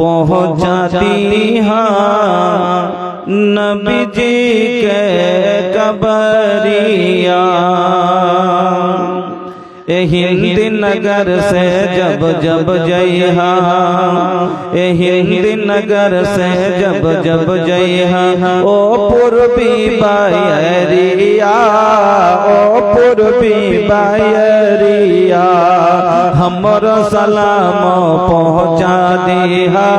पहुँचा दिया नबी जी के कबरिया। हिंद नगर से जब जब जइहा, हिंद नगर से जब जब जइहा, ओ पूर्वी बायरिया, ओ पूर्वी बायरिया, हमरो सलाम पहुँचा दिहा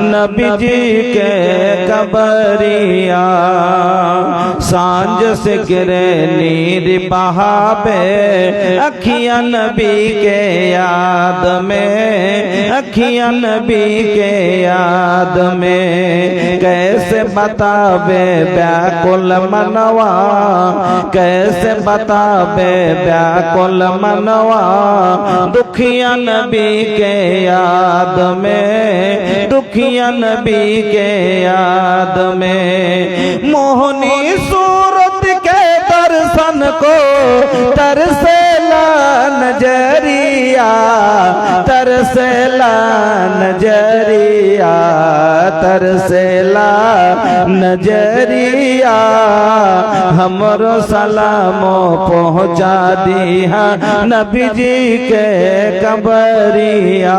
नबी जी के कबरिया। सांझ से गिरे नीर बहावे अखियाँ नबी के याद में, अखियाँ नबी के याद में, कैसे बतावे व्याकुल मनवा, कैसे बतावे व्याकुल मनवा, दुखिया नबी के याद में, दुखिया नबी के याद में। मोहनी सूरत के दर्शन को तरसेला नजरिया, तरसेला नजरिया, तरसेला नजरिया, हमरो सलामो पहुँचा दिया नबी जी के कबरिया,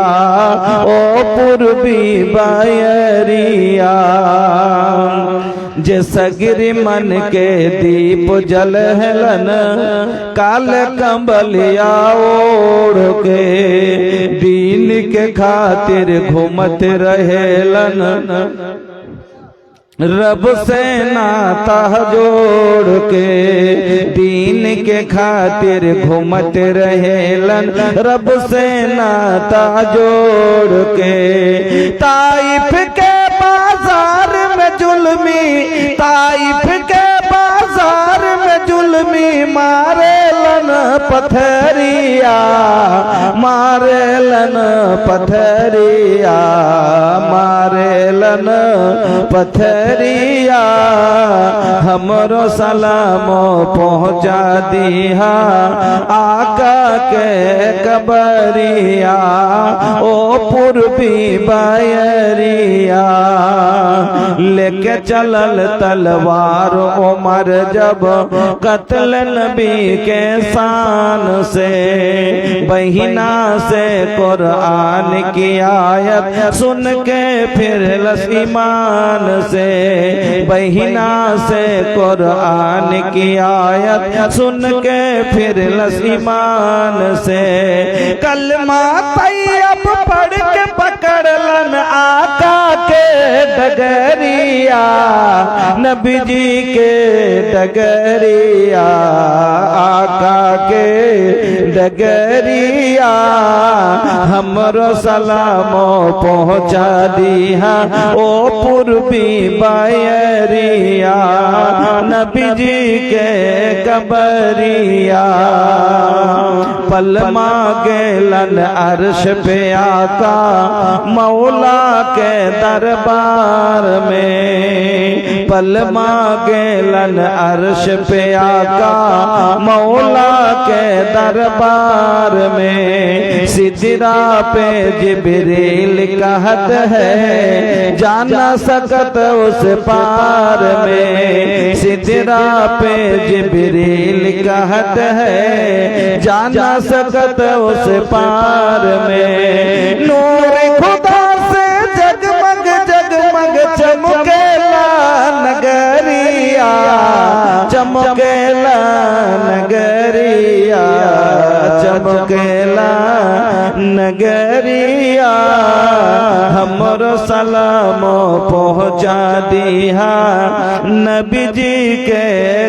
ओ पूर्वी बायरिया। जे सगिरी मन के दीप जल हेलन, काल कंबलिया ओढ़ के, दीन के खातिर घूमत रहेलन, रब से नाता जोड़ के, दीन के खातिर घूमत रहेलन, रब से नाता जोड़ के। ताइफ के बाजार में जुल्मी, ताइफ के बाजार में जुल्मी मारेलन पथरिया, मारेलन पथरिया, मारेलन पथरिया, हमरो सलामो पहुँचा दिया आका के कबरिया, ओ पूर्वी बायरिया। लेके चलल तलवार उमर जब कत्ल नबी के शान से, बहिना से कुरान की आयत सुन के फिर ईमान से, बहिना से कुरान की आयत सुन के फिर ईमान से। कलमा तैयब पढ़ के पकड़लन आका के डगरिया, नबी जी के डगरिया, आका के डगरिया, हमरो सलामो पहुँचा दिया ओ पूर्वी बायरिया, नबी जी के कबरिया। पल मांगेलन अर्श पे आका मौला के दरबार में, पल मांगेलन अर्श पे आका मौला के दरबार में। सिदरा पे जिब्रील कहत है जाना सकत उस पार में, सिदरा पे जिब्रील कहत है जाना सकत उस पार में। नूर खुदा से जगमग जगमग चमकेला नगरिया, चमकेला नगरिया, चमकेला नगरिया, हमरो सलामो पहुँचा दिया नबी जी के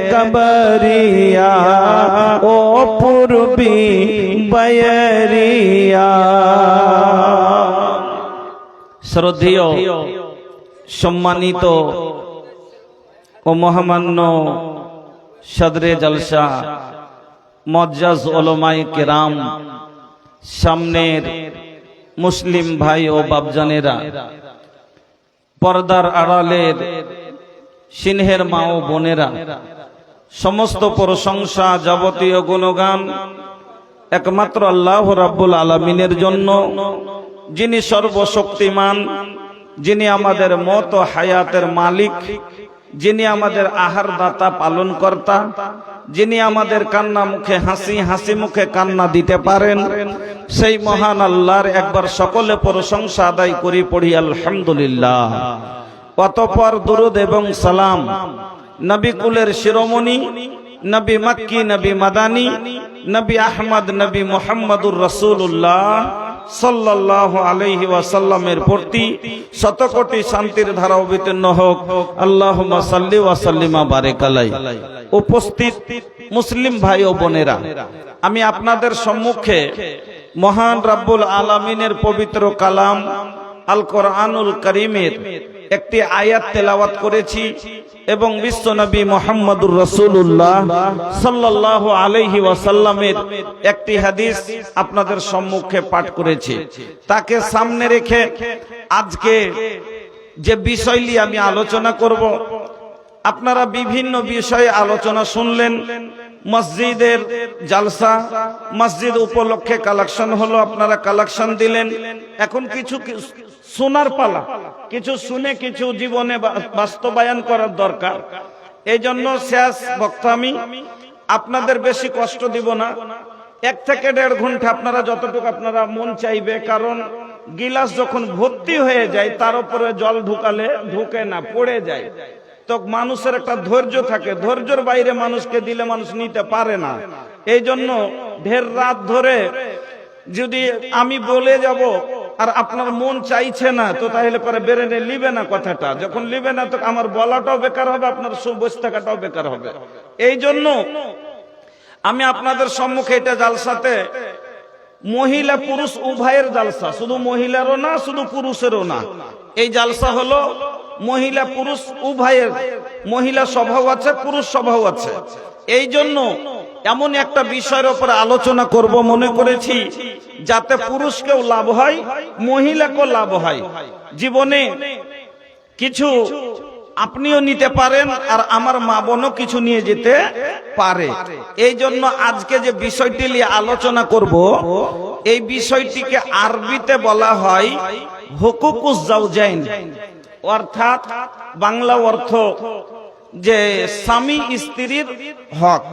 कबरिया, ओ पूर्वी बायरिया। শ্রদ্ধেয় সম্মানিত ও মহামান্য সদরে জলসা মুআজ্জাজ উলামায়ে কেরাম, সামনের মুসলিম ভাই ও বাপজানেরা, পর্দার আড়ালের সিনহের মা ও বোনেরা, সমস্ত প্রশংসা যাবতীয় গুণগান একমাত্র আল্লাহ রাব্বুল আলামিনের জন্য। যিনি সর্বশক্তিমান, যিনি আমাদের মত ও হায়াতের মালিক, যিনি আমাদের আহার দাতা পালন কর্তা, যিনি আমাদের কান্না মুখে হাসি, হাসি মুখে কান্না দিতে পারেন, সেই মহান আল্লাহর একবার সকলে প্রশংসা আদায় করি, পড়ি আলহামদুলিল্লাহ। অতঃপর দুরুদ এবং সালাম নবী কুলের শিরোমণি, নবী মক্কি, নবী মাদানী, নবী আহমদ, নবী মুহাম্মদুর রাসূলুল্লাহ সাল্লাল্লাহু আলাইহি ওয়াসাল্লামের প্রতি শতকোটি শান্তির ধারা অবতীর্ণ হোক। আল্লাহুম্মা সাল্লি ওয়া সাল্লিম ওয়া বারিক আলাইহি। উপস্থিত মুসলিম ভাই ও বোনেরা, আমি আপনাদের সম্মুখে মহান রব্বুল আলামিনের পবিত্র কালাম আল কোরআনুল কারীমের একটি আয়াত তেলাওয়াত করেছি এবং বিশ্বনবী মুহাম্মদুর রাসূলুল্লাহ সাল্লাল্লাহু আলাইহি ওয়াসাল্লামের একটি হাদিস আপনাদের সম্মুখে পাঠ করেছি। তাকে সামনে রেখে আজকে যে বিষয় নিয়ে আমি আলোচনা করব, আপনারা বিভিন্ন বিষয়ে আলোচনা শুনলেন। মসজিদের জালসা, মসজিদ উপলক্ষে কালেকশন হলো, আপনারা কালেকশন দিলেন। এখন কিছু শোনার পালা, কিছু শুনে কিছু জীবনে বাস্তবায়ন করার দরকার। এই জন্য শেষ বক্তা আমি আপনাদের বেশি কষ্ট দিব না, 1 থেকে 1.5 ঘন্টা আপনারা যতটুকু আপনারা মন চাইবে। কারণ গিলাস যখন ভর্তি হয়ে যায় তার উপরে জল ঢুকালে ঢুকে না, পড়ে যায়। তো মানুষের একটা ধৈর্য থাকে, ধৈর্যের বাইরে মানুষকে দিলে মানুষ নিতে পারে না। এই জন্য ঢের রাত ধরে যদি আমি বলে যাব আর আপনার মন চাইছে না, তো তাহলে পরে বেরেনে লিবে না কথাটা। যখন লিবে না তো আমার বলাটাও বেকার হবে, আপনার বসে থাকাটাও বেকার হবে। এই জন্য আমি আপনাদের সম্মুখে এটা জালসাতে মহিলা পুরুষ উভয়ের জালসা, শুধু মহিলারও না, শুধু পুরুষেরও না। এই জালসা হলো মহিলা পুরুষ উভয়ের, মহিলা স্বভাব আছে, পুরুষ স্বভাব আছে। এই জন্য এমন একটা বিষয়ের উপর আলোচনা করব মনে করেছি, যাতে পুরুষকেও লাভ হয়, মহিলাকেও লাভ হয়। জীবনে কিছু আপনিও নিতে পারেন আর আমার মা বোনও কিছু নিয়ে যেতে পারে। এই জন্য আজকে যে বিষয়টি নিয়ে আলোচনা করব, এই বিষয়টিকে আরবিতে বলা হয় হুকুকুজ জাওজাইন, অর্থাৎ বাংলা অর্থ যে স্বামী স্ত্রীর হক।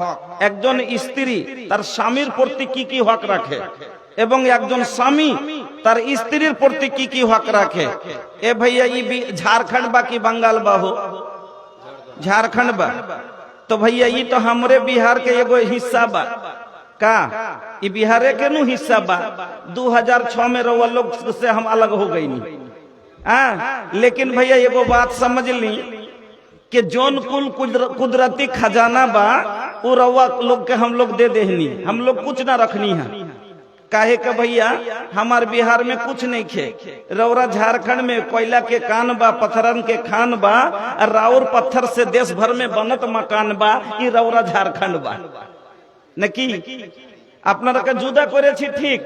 একজন স্ত্রী তার স্বামীর প্রতি কি কি হক রাখে এবং একজন স্বামী তার স্ত্রীর প্রতি কি কি হক রাখে। এ भैया झारखंड बा की बंगाल बा हो? झारखंड बा। तो भैया ये तो हमरे बिहार के एगो हिस्सा बा का, ये बिहारे के नु हिस्सा बा। 2006 में रउआ लोग से हम अलग हो गई नी। लेकिन भैया एगो बात समझ ली कि जौन कुल कुदरती खजाना बा वो रउआ लोग के हम लोग दे देहनी, हम लोग कुछ ना रखनी है। काहे का भैया हमार बिहार में कुछ नहीं खे, रौरा झारखंड में कोयला के कान बा, पत्थरन के खान बा, और राउर पत्थर से देश भर में बनत मकान बा। ये रौरा झारखंड बा नाकि? আপনারাকে জুদা করেছি ঠিক,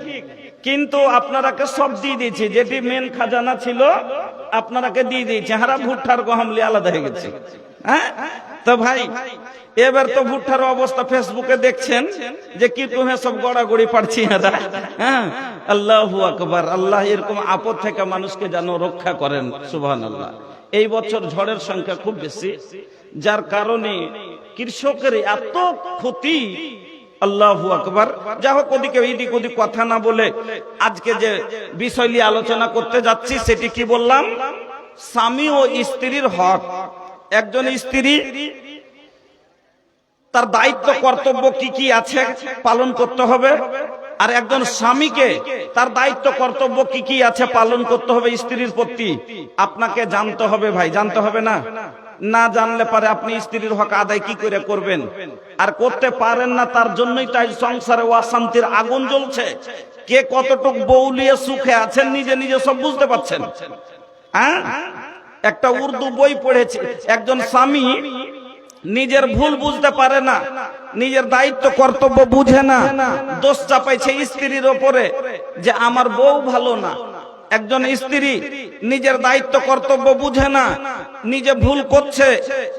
কিন্তু আপনারাকে সব দিয়ে দিয়েছি, যেটি মেন খাজানা ছিল আপনারাকে দিয়ে দিয়েছি। হারা ভুট্টার গহম লিয়ে আলাদা হয়ে গেছে। হ্যাঁ, তো ভাই এবার তো ভুট্টার অবস্থা ফেসবুকে দেখছেন যে কি তুমি সব গড়াগড়ি পাড়ছি। হ্যাঁ, আল্লাহু আকবার। আল্লাহ এরকম আপদ থেকে মানুষকে যেন রক্ষা করেন, সুবহানাল্লাহ। এই বছর ঝড়ের সংখ্যা খুব বেশি, যার কারণে কৃষকের এত ক্ষতি। আল্লাহু আকবার। যা হোক, ওদিকে এইদিক ওদিক কথা না বলে আজকে যে বিষয় নিয়ে আলোচনা করতে যাচ্ছি সেটি কি বললাম? স্বামী ও স্ত্রীর হক। একজন স্ত্রী তার দায়িত্ব কর্তব্য কি কি আছে পালন করতে হবে, আর একজন স্বামীকে তার দায়িত্ব কর্তব্য কি কি আছে পালন করতে হবে স্ত্রীর প্রতি আপনাকে জানতে হবে। ভাই জানতে হবে না? না জানলে পারে আপনি স্ত্রীর হক আদায় কি করে করবেন, আর করতে পারেন না। তার জন্যই তাই সংসারে অশান্তির আগুন জ্বলছে। কে কতটুক বউলিয়ে সুখে আছেন নিজে নিজে সব বুঝতে পারছেন। হ্যাঁ, একটা উর্দু বই পড়েছি, একজন স্বামী নিজের ভুল বুঝতে পারে না, নিজের দায়িত্ব কর্তব্য বুঝে না, দোষ চাপাইছে স্ত্রীর ওপরে যে আমার বউ ভালো না। একজন স্ত্রী নিজের দায়িত্ব কর্তব্য বুঝে না, নিজে ভুল করছে,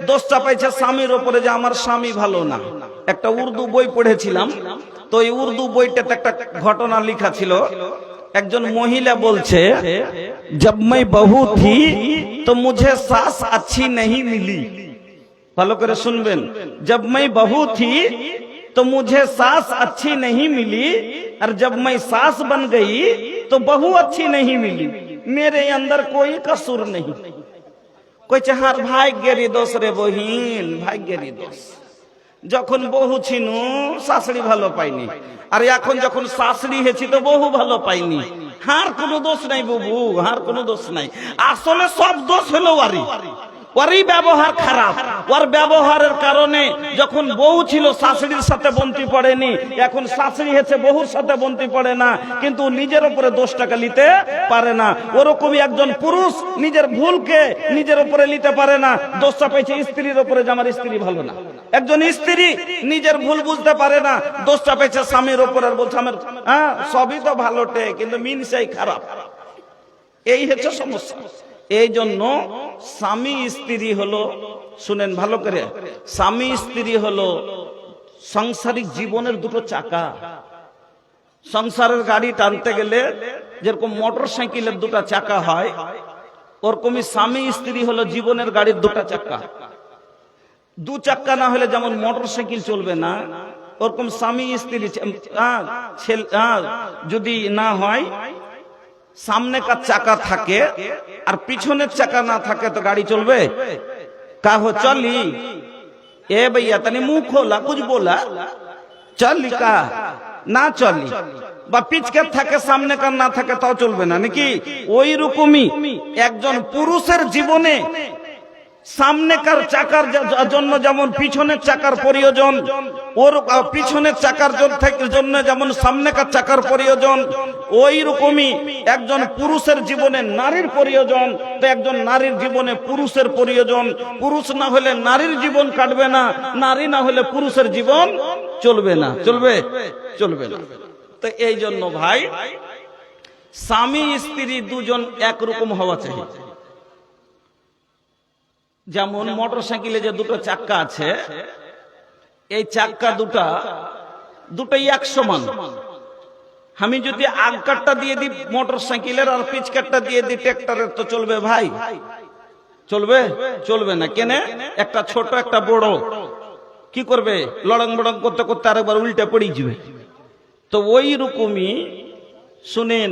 দোষ চাপাইছে স্বামীর ওপরে যে আমার স্বামী ভালো না। একটা উর্দু বই পড়েছিলাম, তো এই উর্দু বইটাতে একটা ঘটনা লেখা ছিল। একজন মহিলা বলছে, जब मैं बहू थी तो मुझे सास अच्छी नहीं मिली। ভালো করে শুনবেন, जब मैं बहू थी तो मुझे सास अच्छी नहीं मिली, और जब मैं सास बन गई तो बहू अच्छी नहीं मिली। मेरे अंदर कोई कसूर नहीं। कोई चाहार भाग्येरी दोष रे बहिन, भाग्येरी दोष। যখন বহু ছিনু শাশুড়ি ভালো পাইনি, আর এখন যখন শাশুড়ি হয়েছি তো বহু ভালো পাইনি। হার কোনো দোষ নাই বাবু, হার কোনো দোষ নাই। আসলে সব দোষ হলো ওরই ব্যবহার খারাপ। ওর ব্যবহারের কারণে যখন বউ ছিল শাশুড়ির সাথে বন্তি পড়েনি, এখন শাশুড়ি হয়েছে বহুর সাথে বন্তি পড়ে না, কিন্তু নিজের উপরে দোষটাকে নিতে পারে না। ওরকমই একজন পুরুষ নিজের ভুলকে নিজের উপরে নিতে পারে না, দোষটা পেয়েছে স্ত্রীর উপরে যে আমার স্ত্রী ভালো না। একজন স্ত্রী নিজের ভুল বুঝতে পারে না, দোষটা পেয়েছে স্বামীর উপরে, আর বলছে আমার সবই তো ভালোটে কিন্তু মিনসাই খারাপ। এই হচ্ছে সমস্যা। এই জন্য স্বামী স্ত্রী হলো, শুনেন ভালো করে, স্বামী স্ত্রী হলো সাংসারিক জীবনের দুটো চাকা। সংসারের গাড়ি টানতে গেলে যেরকম মোটর সাইকেলের দুটো চাকা হয়, ওরকমই স্বামী স্ত্রী হলো জীবনের গাড়ির দুটো চাকা। দু চাক্কা না হলে যেমন মোটর সাইকেল চলবে না, ওরকম স্বামী স্ত্রী যদি না হয়, সামনে का চাকা থাকে আর পিছনের চাকা না থাকে তো গাড়ি চলবে? কাহো চলি এ भैया तनी मुंह खोला कुछ बोला চলি কা না চলি, বা পিছকে থাকে সামনে কার না থাকে তাও চলবে না নাকি? ওই রকমই একজন পুরুষের জীবনে সামনেকার চাকার জন্য যেমন পিছনের চাকার প্রয়োজন, ওর পিছনের চাকার জন্য যেমন সামনেকার চাকার প্রয়োজন, ওই রকমই একজন পুরুষের জীবনে নারীর প্রয়োজন। তো একজন নারীর জীবনে পুরুষের প্রয়োজন। পুরুষ না হলে নারীর জীবন কাটবে না, নারী না হলে পুরুষের জীবন চলবে না। চলবে না। তো এই জন্য ভাই, স্বামী স্ত্রী দুজন একরকম হওয়া চাই। যেমন মোটর সাইকেলে যে দুটো চাক্কা আছে, এই চাক্কা দুটোই এক সমান। আমি যদি আগ কাটটা দিয়ে দিই মোটর সাইকেলের আর পিছ কাটটা দিয়ে দিই ট্রাক্টরের, তো চলবে ভাই? চলবে না। কেন? একটা ছোট একটা বড় কি করবে? লড়ং বড়ং করতে করতে আরেকবার উল্টে পড়ে যাবে। তো ওই রকমই শুনেন,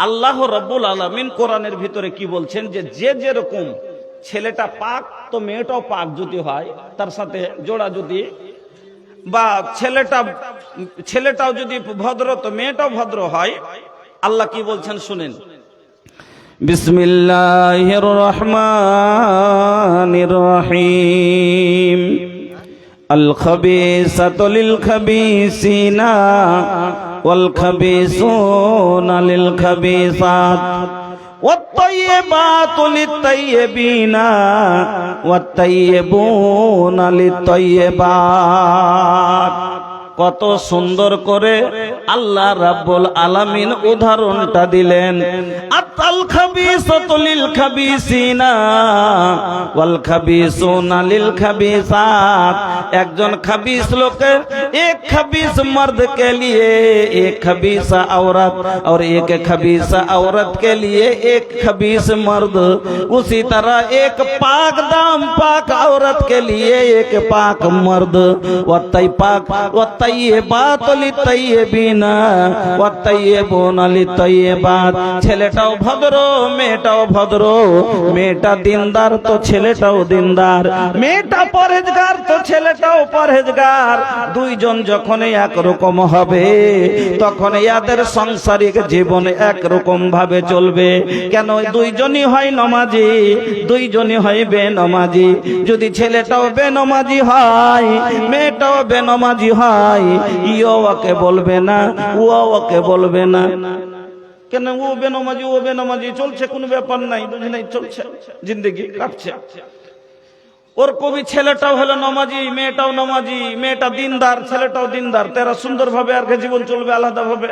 আল্লাহ রাব্বুল আলামিন কোরআনের ভিতরে কি বলছেন, যে যেরকম ছেলেটা পাক তো মেয়েটাও পাক যদি হয়, তার সাথে জোড়া যদি, বা ছেলেটাও যদি ভদ্র তো মেয়েটাও ভদ্র হয়। আল্লাহ কি বলছেন শুনেন, বিসমিল্লাহির রহমানির রহিম। আল খাবিসাতু লিল খাবিসিনা ওয়াল খাবিসুনা লিল খাবিসাত والطيبات للطيبين والطيبون للطيبات। কত সুন্দর করে আল্লাহ রাব্বুল আলামিন উদাহরণটা দিলেন। আতাল খাবিসাতু লিল খাবিসিনা ওয়াল খাবিসুনা লিল খাবিসাত। একজন খাবিস লোকের एक खबीस मर्द के लिए एक खबीसा औरत, और एक खबीसा औरत के लिए एक खबीस मर्द। उसी तरह एक पाक दाम पाक औरत के लिए एक पाक मर्द। والطيبات للطيبين والطيبون للطيبات। ছেলেটাও ভদ্র মেয়েটাও ভদ্র, মেয়েটা দিনদার তো ছেলেটাও দিনদার, মেয়েটা পরহেজগার তো ছেলেটাও পরহেজগার। দুইজন যখন একরকম হবে তখন এদের সাংসারিক জীবন একরকম ভাবে চলবে। কেন? দুইজনই হয় নমাজি, দুইজনই হয় বেনমাজি। যদি ছেলেটাও বেনমাজি হয় মেয়েটাও বেনমাজি হয়, ইও ওকে বলবে না ও ওকে বলবে না। কেন? ও বেনমাজি চলছে, কোনো ব্যাপার নাই, বুঝি নাই, চলছে, জিন্দগি কাটছে। ওর কবি ছেলেটাও হলো নমাজি মেয়েটাও নমাজি, মেয়েটা দিনদার ছেলেটাও দিনদার, তারা সুন্দর ভাবে আর জীবন চলবে আলাদা ভাবে।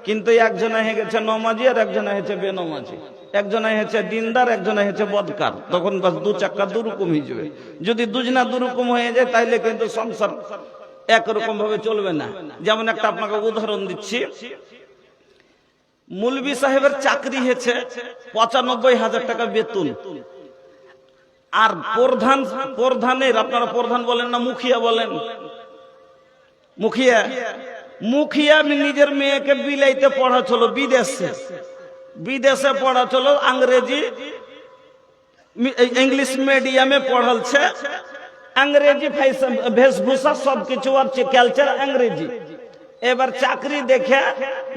কিন্তু একজনে হয়ে গেছে নমাজি আর একজনে হয়েছে বেনমাজি, একজনে হয়েছে দিনদার একজনে হয়েছে বদকার। তখন বাস দু চাক্কা দুরকম হয়ে যাবে। যদি দুজনা দুরকম হয়ে যায় তাইলে কিন্তু সংসার একরকম ভাবে চলবে না। যেমন একটা আপনাকে উদাহরণ দিচ্ছি, মৌলভী সাহেবের চাকরি হয়েছে ৯৫,০০০ টাকা বেতন, আর প্রধানের, আপনারা প্রধান বলেন না মুখিয়া বলেন, মুখিয়া নিজের মেয়েকে বিলাইতে পড়াচ্ছিল, বিদেশে পড়াচ্ছিল, ইংরেজি ইংলিশ মিডিয়ামে পড়াচ্ছে, ইংরেজি বেশভূষা সবকিছু আর কালচার ইংরেজি। এবার চাকরি দেখে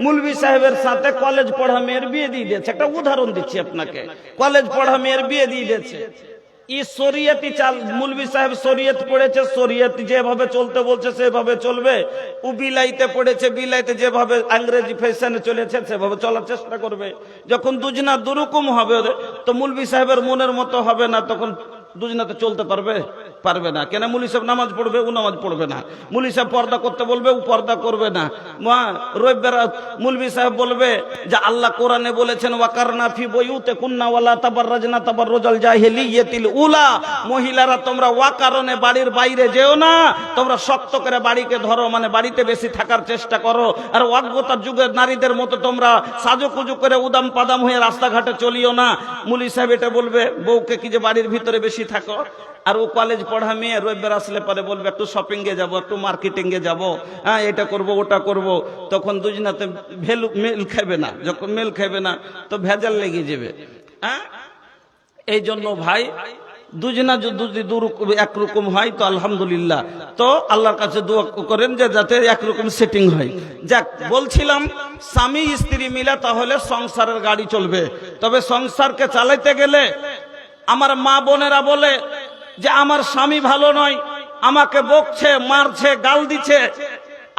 মৌলভী সাহেবের সাথে কলেজ পড়া মেয়ের বিয়ে দিয়ে দিয়েছে। একটা উদাহরণ দিচ্ছি আপনাকে, কলেজ পড়া মেয়ের বিয়ে দিয়ে দিয়েছে। ই শরিয়তি চাল, মৌলভী সাহেব শরিয়ত পড়েছে, শরিয়ত যেভাবে চলতে বলছে সেভাবে চলবে। ও বিলাইতে পড়েছে, বিলাইতে যেভাবে ইংরেজি ফ্যাশনে চলেছে সেভাবে চলার চেষ্টা করবে। যখন দুজনা দুরকম হবে তো মৌলভী সাহেবের মনের মতো হবে না, তখন দুজনাতে চলতে পারবে না। কেন? মৌলভী সাহেব নামাজ পড়বে, ও নামাজ পড়বে না। মৌলভী সাহেব পর্দা করতে বলবে, ও পর্দা করবে না। রবিবার মৌলভী সাহেব বলবে যে আল্লাহ কোরআনে বলেছেন ওয়াকারনা ফি বুয়ুতিকুন্না ওয়ালা তাবাররাজনা তাবাররুজাল জাহিলিয়াতিল উলা, মহিলারা তোমরা ওয়াকারণে বাড়ির বাইরে যেও না, তোমরা শক্ত করে বাড়িকে ধরো, মানে বাড়িতে বেশি থাকার চেষ্টা করো। আর অজ্ঞতার যুগের নারীদের মতো তোমরা সাজুকুজু করে উদাম পাদাম হয়ে রাস্তাঘাটে চলিও না। মৌলভী সাহেব এটা বলবে বউকে কি যে বাড়ির ভিতরে বেশি থাকো। আর ও কলেজ পড়া মেয়ে রবিবার আসলে পরে বলবে একটু শপিং এ যাবো, একটু মার্কেটিং এ যাবো, হ্যাঁ এটা করব ওটা করব। তখন দুজনাতে মেল খাবে না, যখন মেল খাবে না তো ভেজাল লেগে যাবে। হ্যাঁ, এই জন্য ভাই দুজনা যদি একরকম হয় তো আলহামদুলিল্লাহ, তো আল্লাহর কাছে দোয়া করেন যে যাতে একরকম সেটিং হয়। যাক, বলছিলাম স্বামী স্ত্রী মিলে তাহলে সংসারের গাড়ি চলবে। তবে সংসারকে চালাইতে গেলে আমার মা বোনেরা বলে যে আমার স্বামী ভালো নয়, আমাকে বকছে, মারছে, গাল দিচ্ছে।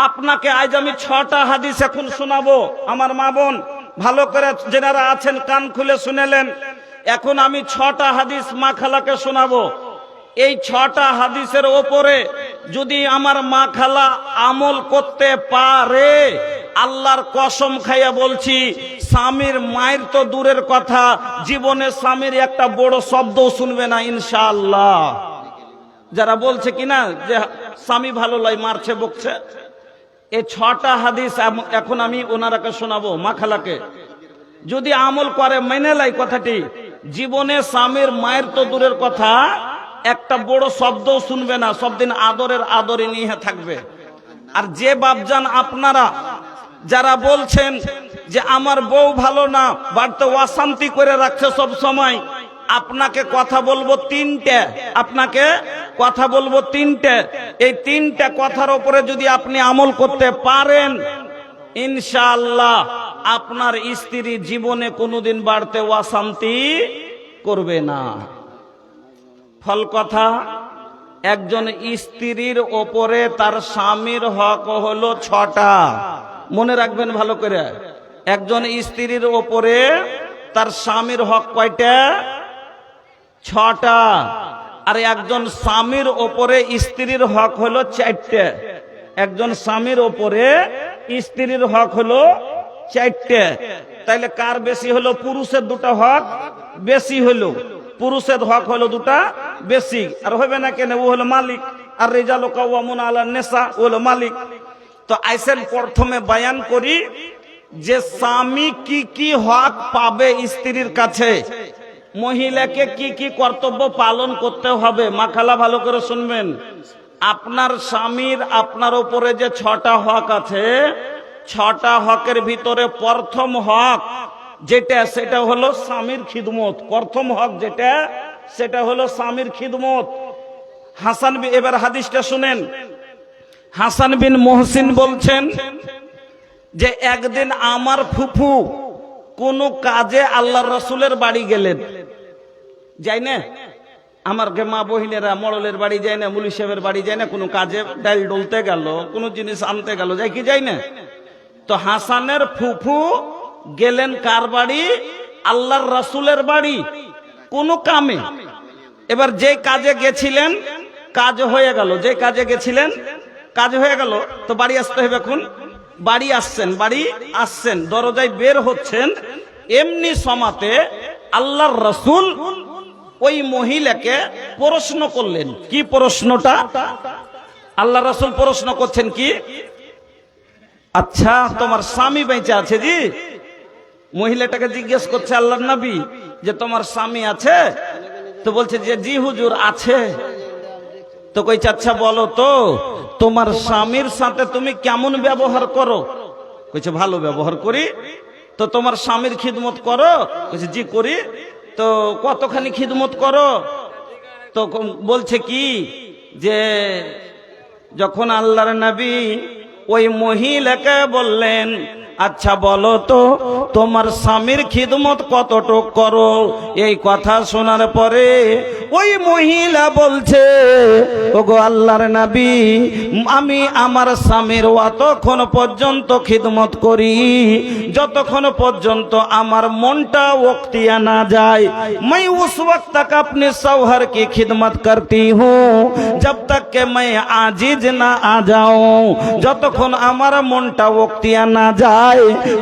আপনাকে আজ আমি ৬টা হাদিস এখন শোনাবো। আমার মা বোন ভালো করে যারা আছেন কান খুলে শুনেলেন। এখন আমি ৬টা হাদিস মা খালাকে শোনাবো। এই ৬টা হাদিসের ওপরে যদি আমার মা খালা আমল করতে পারে, আল্লাহর কসম খাইয়া বলছি, স্বামীর মায়ের তো দূরের কথা, জীবনে স্বামীর একটা বড় শব্দও শুনবে না ইনশাআল্লাহ। যারা বলছে কিনা যে স্বামী ভালো লয়, মারছে, বকছে, এই ৬টা হাদিস এখন আমি ওনারাকে শোনাবো, মা খালাকে। যদি আমল করে, মেনে লাই কথাটি, জীবনে স্বামীর মায়ের তো দূরের কথা, একটা বড় শব্দও শুনবে না, সব দিন আদরে নিয়ে থাকবে। আর যে বাপজান আপনারা যারা বলছেন যে আমার বউ ভালো না, বাড়িতে অশান্তি করে রাখছে সব সময়, আপনাকে কথা বলবো তিনটে। এই 3টে কথার উপরে যদি আপনি আমল করতে পারেন, ইনশাআল্লাহ আপনার স্ত্রী জীবনে কোনোদিন বাড়তে অশান্তি করবে না। ফল কথা, একজন স্ত্রীর ওপরে তার স্বামীর হক হলো 6টা। মনে রাখবেন ভালো করে, একজন স্ত্রীর ওপরে তার স্বামীর হক কয়টা? 6টা। আর একজন স্বামীর ওপরে স্ত্রীর হক হলো 4টে। একজন স্বামীর ওপরে স্ত্রীর হক হলো 4টে। তাইলে কার বেশি হলো? পুরুষের 2টা হক বেশি হলো, পুরুষের হক হলো 2টা বেশি। আর হবে না কেন? ও হলো মালিক। আর রিজালু কাওয়ামুন আলান নিসা, ও হলো মালিক। তো আইসেন প্রথমে বয়ান করি যে স্বামী কি কি হক পাবে স্ত্রীর কাছে, মহিলাকে কি কি কর্তব্য পালন করতে হবে। মা খালা ভালো করে শুনবেন। আপনার স্বামীর আপনার উপরে যে 6টা হক আছে, 6টা হকের ভিতরে প্রথম হক যেটা, সেটা হলো স্বামীর খিদমত। প্রথম হক যেটা, সেটা হলো স্বামীর খিদমত। এবার হাদিসটা শুনেন। হাসান বিন মুহসিন বলছেন যে একদিন আমার ফুফু কোন কাজে আল্লাহর রাসূলের বাড়ি গেলেন। যাই না আমার মা বহিনেরা মড়লের বাড়ি যায় না, মুলি সাহেবের বাড়ি যায় না, কোনো কাজে ডাল ডলতে গেল, কোনো জিনিস আনতে গেল, যাই কি যাই না? তো হাসানের ফুফু গেলেন কার বাড়ি? আল্লাহর রাসূলের বাড়ি, কোন কামে। এবার যে কাজে গেছিলেন কাজ হয়ে গেল, যে কাজে গেছিলেন কাজ হয়ে গেল, তো বাড়ি আসতে হবে। এখন বাড়ি আসছেন, দরজায় বের হচ্ছেন, এমনি সমাতে আল্লাহর রাসূল ওই মহিলাকে প্রশ্ন করলেন। কি প্রশ্নটা? আল্লাহর রাসূল প্রশ্ন করছেন কি, আচ্ছা তোমার স্বামী বেঁচে আছে জি? মহিলাটাকে জিজ্ঞেস করছে আল্লাহর নবী যে তোমার স্বামী আছে? তো বলছে যে জি হুজুর আছে। তো কইছে আচ্ছা বলো তো তোমার স্বামীর সাথে তুমি কেমন ব্যবহার করো? কইছে ভালো ব্যবহার করি। তো তোমার স্বামীর খিদমত করো? কইছে জি করি। তো কতখানি খিদমত করো? তো বলছে কি যে যখন আল্লাহর নবী ওই মহিলাকে বললেন আচ্ছা বলো তো তোমার স্বামীর খিদমত কতটুক করো, এই কথা শোনার পরে ওই মহিলা বলছে ওগো আল্লাহর নবী আমি আমার স্বামীর অতক্ষণ পর্যন্ত খিদমত করি যতক্ষণ পর্যন্ত আমার মনটা ওক্তিয়া না যায়। मैं उस वक्त तक अपने शौहर की खिदमत करती हूँ जब तक के मैं आजिज ना आ जाऊं। যতক্ষণ আমার মনটা ওক্তিয়া না যায়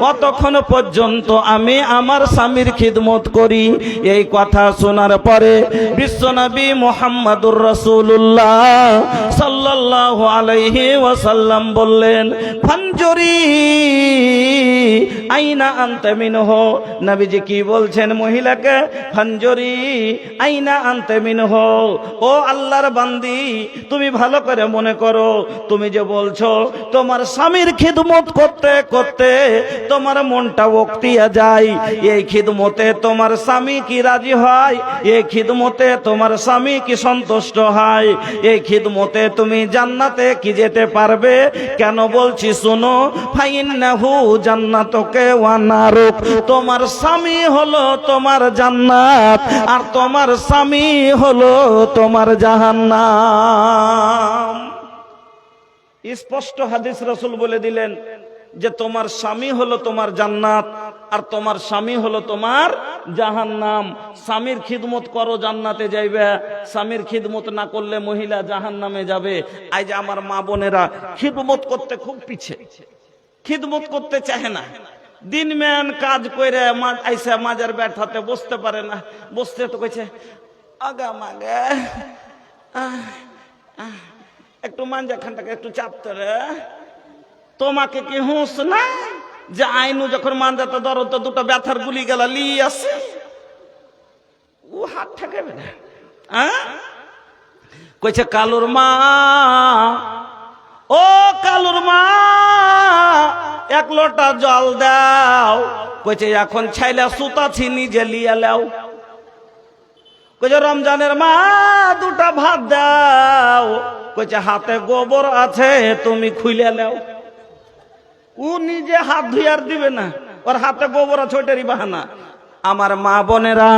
অতক্ষণ পর্যন্ত আমি আমার স্বামীর খিদমত করি। এই কথা শোনার পরে বিশ্বনবী মুহাম্মদুর রাসূলুল্লাহ সাল্লাল্লাহু আলাইহি ওয়াসাল্লাম বললেন ফানজুরি আইনা আনতা মিনহু। নবীজি কি বলছেন মহিলাকে? ফানজুরি আইনা আনতা মিনহু। ও আল্লাহর বান্দি তুমি ভালো করে মনে করো, তুমি যে বলছো তোমার স্বামীর খিদমত করতে করতে তোমার মনটা ওক্তিয়া যায়, এই খিদমতে তোমার স্বামী কি রাজি হয়? এই খিদমতে তোমার স্বামী কি সন্তুষ্ট হয়? এই খিদমতে তুমি জান্নাতে কি যেতে পারবে? কেন বলছি শোনো, ফাইন্নাহু জান্নাতুকে ওয়া নারুক। তোমার স্বামী হলো তোমার জান্নাত আর তোমার স্বামী হলো তোমার জাহান্নাম। স্পষ্ট হাদিস রাসূল বলে দিলেন যে তোমার স্বামী হলো তোমার জান্নাত আর তোমার স্বামী হলো তোমার জাহান্নাম। স্বামীর খিদমত করো জান্নাতে যাইবে, স্বামীর খিদমত না করলে মহিলা জাহান্নামে যাবে। আজ আমার মা বোনেরা খিদমত করতে খুব পিছে, খিদমত করতে চায় না। দিন ম্যান কাজ করে আইসা মাজার ব্যাঠাতে বসতে পারে না, বসতে তো কইছে আগা মাগে একটু মাঞ্জা খানটাকে একটু চাপতে রে। তোমাকে কি হুঁশ না যে আইনু যখন মাঞ্জাতে ধরো তো দুটো ব্যথার গুলি গেলা লি আছে, ও হাত ঠেকাবে না। কইছে কালুর মা, ও কালুর মা এক লোটা জল দাও। কইছে এখন ছাইলা সুতাছি নিজে লিয়া লাও। কইছে রমজানের মা দুটা ভাত দাও। কইছে হাতে গোবর আছে তুমি খুইলে লাও। ও নিজে হাত ধুইয়ার দিবে না, ওর হাতে গোবর আছে ওইটারই বাহানা। আমার মা বোনেরা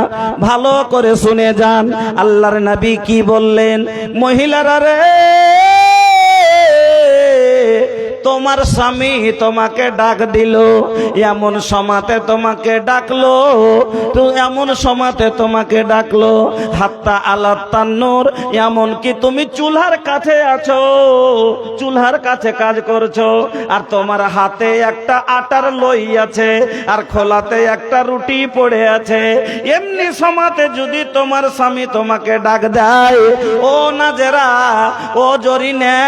ভালো করে শুনে যান আল্লাহর নবী কি বললেন, মহিলারা রে তোমার স্বামী তোমাকে ডাক দিল, এমন সমাতে তোমাকে ডাকলো, তো এমন সমাতে তোমাকে ডাকলো হাত্তা আলাত তান্নুর, এমন কি তুমি চুলার কাছে আছো, চুলার কাছে কাজ করছো আর তোমার হাতে একটা আটার লই আছে আর খোলাতে একটা রুটি পড়ে আছে। এমনি সমাতে যদি তোমার স্বামী তোমাকে ডাক দেয়, ও নাজেরা, ও জরিনে,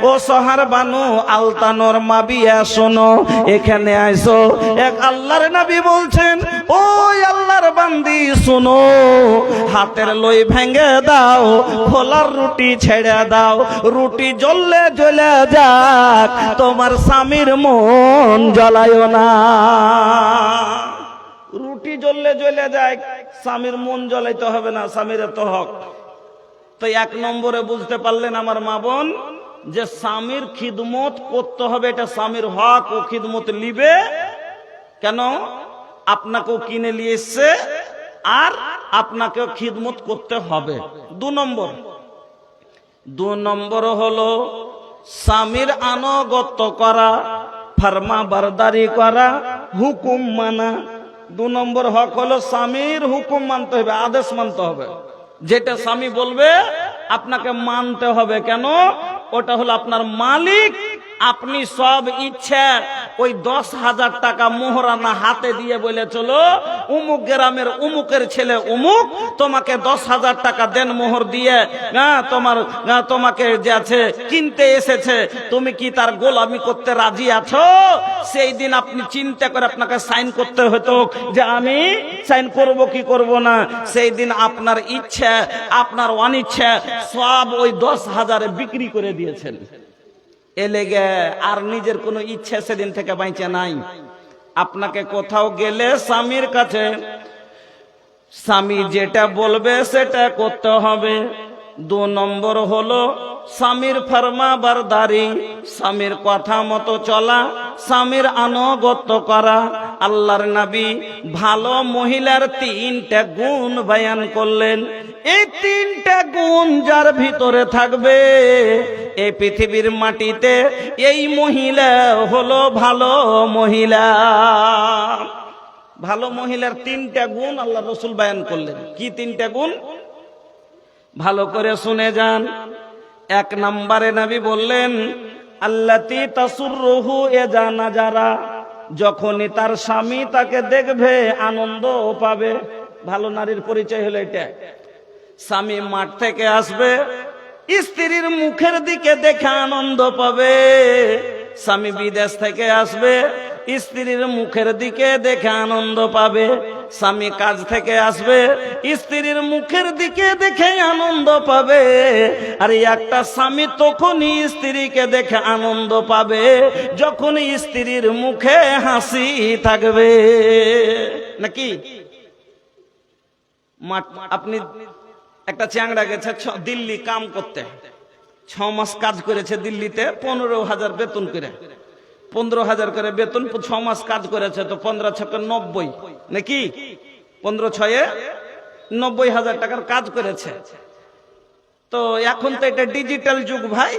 ও সোহার বানু আলতানোর মাবিয়া শোনো, এখানে আইসো। এক আল্লাহর নবী বলছেন ওই আল্লাহর বান্দি শোনো, হাতের লই ভেঙে দাও, খোলার রুটি ছেড়ে দাও, রুটি জ্বললে জ্বলে যাক, তোমার স্বামীর মন জ্বলায়ও না। রুটি জ্বললে জ্বলে যায়, স্বামীর মন জ্বলাইতে হবে না, স্বামীর তো হক। তো এক নম্বরে বুঝতে পারলেন আমার মা বোন যে স্বামীর খিদমত করতে হবে, এটা স্বামীর হক। ও খিদমত লিবে কেন? আপনাকেও কিনে নিয়ে এসছে আর আপনাকেও খিদমত করতে হবে। দু নম্বর হলো স্বামীর আনুগত্য করা, ফরমা বারদারি করা, হুকুম মানা। 2 নম্বর হক হলো স্বামীর হুকুম মানতে হবে, আদেশ মানতে হবে। যেটা স্বামী বলবে আপনাকে মানতে হবে। কেন? ওটা হলো আপনার মালিক, আপনি সব ইচ্ছা ওই 10,000 টাকা মোহরানা হাতে দিয়ে বলে চলো উমুক গ্রামের উমুকের ছেলে উমুক তোমাকে 10,000 টাকা দেন মোহর দিয়ে তোমাকে যে আছে কিনতে এসেছে, তুমি কি তার গোলামি করতে রাজি আছো? সেই দিন আপনি চিন্তা করে আপনাকে সাইন করতে হতো যে আমি সাইন করব কি করব না। সেই দিন আপনার ইচ্ছা আপনার অনিচ্ছা সব ওই 10,000 বিক্রি করে দিয়েছেন। এলেগে আর নিজের কোনো ইচ্ছা সেদিন থেকে বাইচে নাই। আপনাকে কোথাও গেলে স্বামীর কাছে স্বামী যেটা বলবে সেটা করতে হবে। 2 নম্বর হলো স্বামীর ফরমাবরদারি, স্বামীর কথা মতো চলা, স্বামীর আনুগত্য করা। আল্লাহর নবী ভালো মহিলার 3টা গুণ বয়ান করলেন। এই 3টা গুণ যার ভিতরে থাকবে এই পৃথিবীর মাটিতে এই মহিলা হলো ভালো মহিলা। ভালো মহিলার 3টা গুণ আল্লাহ রাসূল বয়ান করলেন। কি 3টা গুণ? ভালো করে শুনে যান। 1 নম্বরে নবী বললেন আল্লাতী তাসুররুহু ইযা নাজারা, যখনই তার স্বামী তাকে দেখবে আনন্দ পাবে। ভালো নারীর পরিচয় হলো এটা। স্বামী মাঠ থেকে আসবে, স্ত্রীর মুখের দিকে দেখে আনন্দ পাবে। স্বামী বিদেশ থেকে আসবে, স্ত্রীর মুখের দিকে দেখে আনন্দ পাবে। স্বামী কাজ থেকে আসবে, স্ত্রীর মুখের দিকে দেখে আনন্দ পাবে। আর একটা স্বামী তখনই স্ত্রীকে দেখে আনন্দ পাবে যখন স্ত্রীর মুখে হাসি থাকবে। নাকি? আপনি একটা চ্যাংড়া গেছে দিল্লি কাম করতে, 6 মাস কাজ করেছে দিল্লিতে, 15,000 বেতন করে, 15,000 করে বেতন, 6 মাস কাজ করেছে, তো 15 ছকে 90, নাকি? 15 ছয়ে 90,000 টাকার কাজ করেছে। তো এখন তো এটা डिजिटल युग भाई,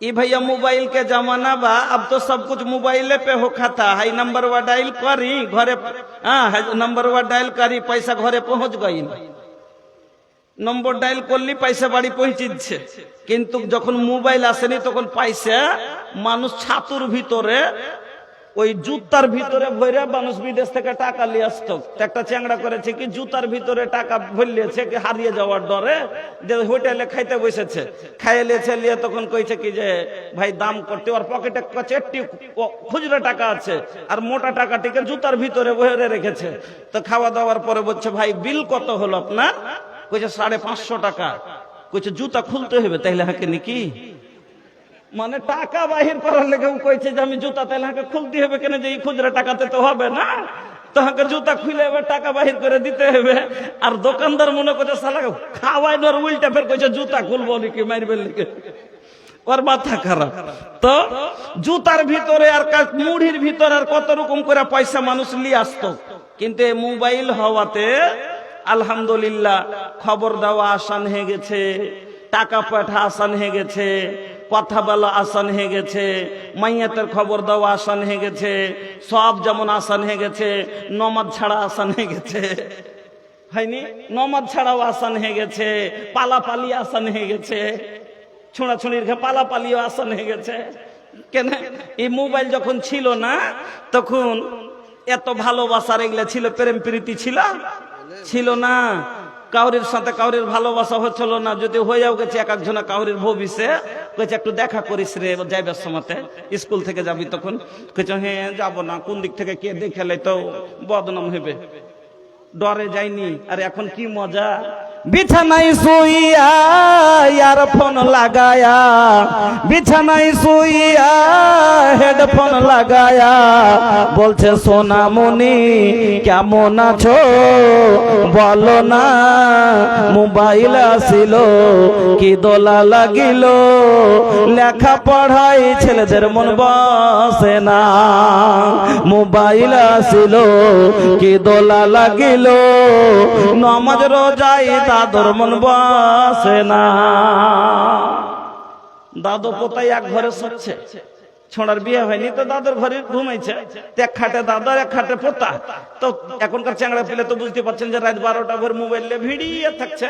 ये भैया मोबाइल के जमाना बा। अब तो सब कुछ मोबाइल पे होखा था। हाई नंबर वा डायल करी घरे, हाँ नंबर वा डायल करी पैसा घरे पहुंच गई। নম্বর ডায়াল করলি পয়সা বাড়ি পৌঁছে দিচ্ছে। কিন্তু যখন মোবাইল আসেনি তখন পয়সা মানুষ ছাতুর ভিতরে ওই জুতার ভিতরে ভরে মানুষ বিদেশ থেকে টাকা নিয়ে আসতো। একটা চ্যাংড়া করেছে কি জুতার ভিতরে টাকা ভরলিয়েছে কি হারিয়ে যাওয়ার ডরে, যে হোটেলে খাইতে বসেছে, খাইয়ে লিয়েছে, নিয়ে তখন কইছে কি যে ভাই দাম করতে, ওর পকেটে একটি খুচরা টাকা আছে আর মোটা টাকাটিকে জুতার ভিতরে ভরে রেখেছে। তো খাওয়া দাওয়ার পরে বলছে ভাই বিল কত হলো আপনার? কইছে 550 টাকা। কইছে জুতা খুলতে হবে তাইলে হাকে নাকি? মানে টাকা বাহির করার লেগে কইছে যে আমি জুতা তাইলে হাকে খুলতে হবে কেন, যে এই খুচরা টাকাতে তো হবে না, তো হাকে জুতা খুলে এবার টাকা বাহির করে দিতে হবে। আর দোকানদার মনে করছে শালা খাওয়াই আর উল্টা ফের কইছে জুতা খুলবো নাকি, মারবে নাকি, ওর মাথা খারাপ। তো জুতার ভিতরে আর মুড়ির ভিতরে আর কত রকম করে পয়সা মানুষ নিয়ে আসতো। কিন্তু মোবাইল হওয়াতে আলহামদুলিল্লাহ খবর দেওয়া আসান হয়ে গেছে, টাকা পাঠা আসান হয়ে গেছে, কথা বলা আসান হয়ে গেছে, মাইয়াতের খবর দেওয়া আসান হয়ে গেছে, সব যেমন আসান হয়ে গেছে, নমাজ ছাড়া আসান হয়ে গেছে, হয়নি? নমাজ ছাড়াও আসান হয়ে গেছে, পালাপালি আসান হয়ে গেছে, ছোঁড়াছুঁড়ির পালাপালিও আসান হয়ে গেছে। কেন? এই মোবাইল যখন ছিল না তখন এত ভালোবাসার এগুলা ছিল, প্রেম প্রীতি ছিল না। কাউরির সাথে কাউরির ভালোবাসা হচ্ছিল না। যদি হয়েও গেছে এক একজনা কাউরির ভবিষ্যে কইছে একটু দেখা করিস রে যাইবার সময়তে, স্কুল থেকে যাবি তখন কইছে হ্যাঁ যাব না, কোন দিক থেকে কে দেখেলে তো বদনাম হবে, ডরে যায়নি। আর এখন কি মজা, বিছানায় শুইয়া ইয়ারফোন লাগায়া, বিছানায় শুইয়া হেডফোন লাগায়া বলছে সোনামণি কেমন আছো বলো না, মোবাইল আসিল কি দোলা লাগিল, লেখা পড়াই ছেলেদের মন বসে না, মোবাইল আসিল কি দোলা লাগিল, নমাজ রোজাই দাদর মন বসে না। দাদু পোতাই এক ঘরে শুচ্ছে, ছোড়ার বিয়ে হয়নি তো দাদুর ঘরে ঘুমাইছে, এক খাটে দাদু এক খাটে পোতা। তো এখনকার চ্যাংড়া পেলে তো বুঝতে পারছেন যে রাত 12টা ভোর মোবাইল ভিড়িয়ে থাকছে।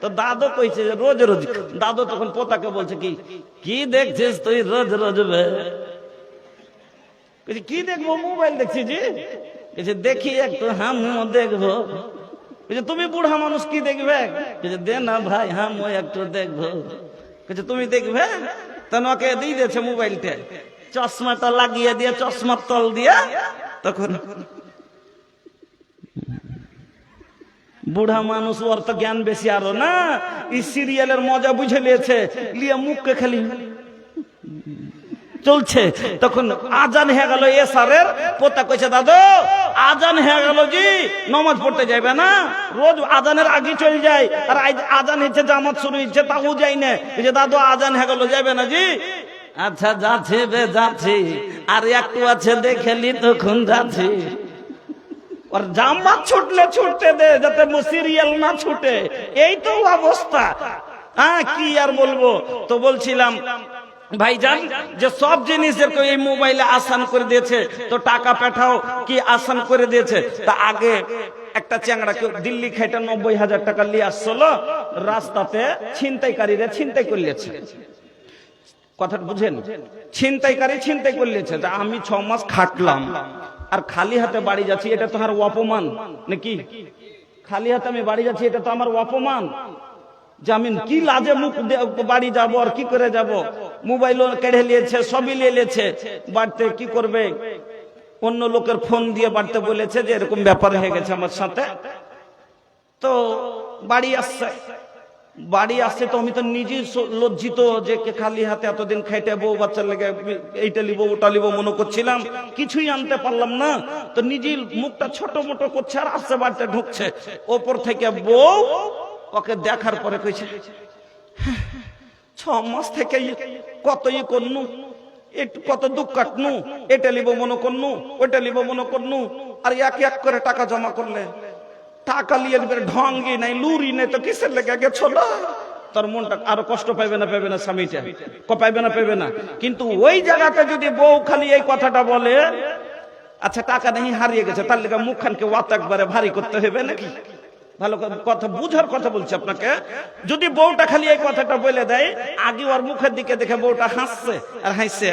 তো দাদু কইছে যে রোজ রোজ, দাদু তখন পোতাকে বলছে কি কি দেখছিস তুই রোজ রোজ, কি দেখবো? মোবাইল দেখছি জি। দেখি একটু হামও দেখবো। তুমি বুড়া মানুষ কি দেখবে? দে না ভাই হামও একটু দেখবো। তুমি দেখবে? তখন ওকে দিয়ে দিয়েছে মোবাইলটা, চশমাটা লাগিয়ে দিয়ে চশমার তল দিয়ে। তখন বুড়া মানুষ, ওর তো জ্ঞান বেশি আরো না, এই সিরিয়ালের মজা বুঝে নিয়েছে, লিয়ে মুখকে খালি চলছে। তখন আজান হয়ে গেল এসারের। পোতা কইছে দাদু আজান হয়ে গেল জি, নামাজ পড়তে যাবে না? রোজ আজানের আগে চলে যায়, আর আজান হচ্ছে জামাত শুরু হচ্ছে তাও যাই না। দাদু আজান হয়ে গেল যাবে না জি? আচ্ছা যাচ্ছে বে যাচ্ছি, আর একটু আছে দেখেলি তখন যাচ্ছি। আর জামাত ছুটলে ছুটতে দে, যাতে সিরিয়াল না ছুটে। এই তো অবস্থা। কি আর বলবো। তো বলছিলাম ভাইজান যে সব জিনিসের এই মোবাইলে আসান করে দিয়েছে, তো টাকা পাঠাও কি আসান করে দিয়েছে। তা আগে একটা চ্যাংড়া কেউ দিল্লি খাইটা 90,000 টাকা নিয়ে আসছিল, রাস্তাতে ছিনতাইকারীরা ছিনতাই করলেছে। কথা বুঝেন? ছিনতাইকারী ছিনতাই করলেছে। আমি 6 মাস খাটলাম আর খালি হাতে বাড়ি যাচ্ছি, এটা তো আমার অপমান নাকি? খালি হাতে আমি বাড়ি যাচ্ছি, এটা তো আমার অপমান। জামিন কি লাজে মুখ বাড়ি যাব আর কি করে যাব? মোবাইলও কেড়ে নিয়েছে, সবই নিয়ে নিয়েছে। বাড়িতে কি করবে? অন্য লোকের ফোন দিয়ে বাড়িতে বলেছে যে এরকম ব্যাপার হয়ে গেছে আমার সাথে। তো বাড়ি আসছে তো আমি তো নিজেই লজ্জিত যে খালি হাতে এতদিন খাইতে বউ বাচ্চার লেগে এইটা লিবো ওটা লিবো মনে করছিলাম, কিছুই আনতে পারলাম না। তো নিজের মুখটা ছোট মোটো করছে আর আসছে বাড়িতে ঢুকছে। ওপর থেকে বউ ওকে দেখার পরে কইছে 6 মাস থেকে কতই করনু, কত দুঃখ কাটনু, এটা লিবো মনে করনু ওইটা লিবো মনে করনু, আর এক এক করে টাকা জমা করলে টাকা লিয়ে ঢঙ্গি নাই লুরি নাই তো কিসের লেগে গেছ না? তোর মনটা আরো কষ্ট পাইবে না স্বামীটা? পাইবে না। কিন্তু ওই জায়গাতে যদি বউ খালি এই কথাটা বলে, আচ্ছা টাকা নেই হারিয়ে গেছে, তার লেগে মুখখানকে ওয়াত একবারে ভারী করতে হবে নাকি? ভালো কথা বুঝার কথা বলছি আপনাকে। যদি বউটা খালি এই কথাটা বলে দেয়, আগে ওর মুখের দিকে দেখে বউটা হাসছে আর হাসছে,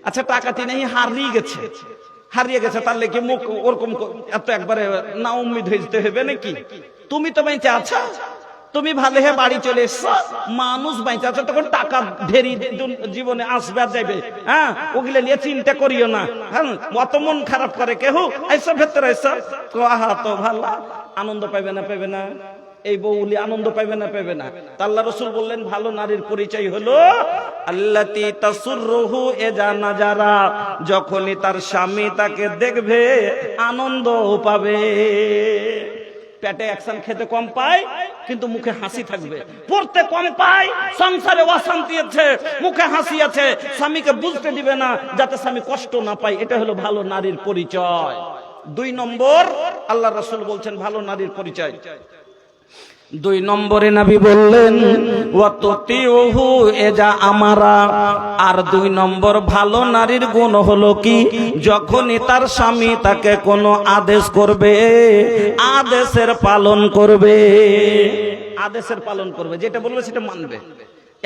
আচ্ছা টাকাটি নেই হারিয়ে গেছে, তাহলে কি মুখ ওরকম এত একবারে না উম্মিদ হয়ে যেতে হবে নাকি? তুমি তো বেঁচে আছো, তুমি ভালো হয়ে বাড়ি চলে এসছো, মানুষ বেঁচে আছে, তখন টাকা ঢেরি জীবনে আসবে আর যাবে। ওগুলো নিয়ে চিন্তা করিও না। অত মন খারাপ করে কেউ? এসব ভেতরে এসব তো ভালো আনন্দ পাইবে না? এই বউলি আনন্দ পাইবে না? আল্লাহ রাসূল বললেন ভালো নারীর পরিচয় হলো আল্লাতী তাসুররুহু ইযা নাজারা, যখনই তার স্বামী তাকে দেখবে আনন্দ পাবে। পেটে অ্যাকশন খেতে কম পায় কিন্তু মুখে হাসি থাকবে, পড়তে কম পায় সংসারে অশান্তি আছে, মুখে হাসি আছে, স্বামীকে বুঝতে দিবে না যাতে স্বামী কষ্ট না পায়। এটা হলো ভালো নারীর পরিচয়। 2 নম্বর আল্লাহ রাসূল বলছেন ভালো নারীর পরিচয়। 2 নম্বরে নবী বললেন ওয়াতুতিউহু ইযা আমারা। আর 2 নম্বর ভালো নারীর গুণ হলো কি? যখনই তার স্বামী তাকে কোনো আদেশ করবে, আদেশের পালন করবে। যেটা বলবে সেটা মানবে।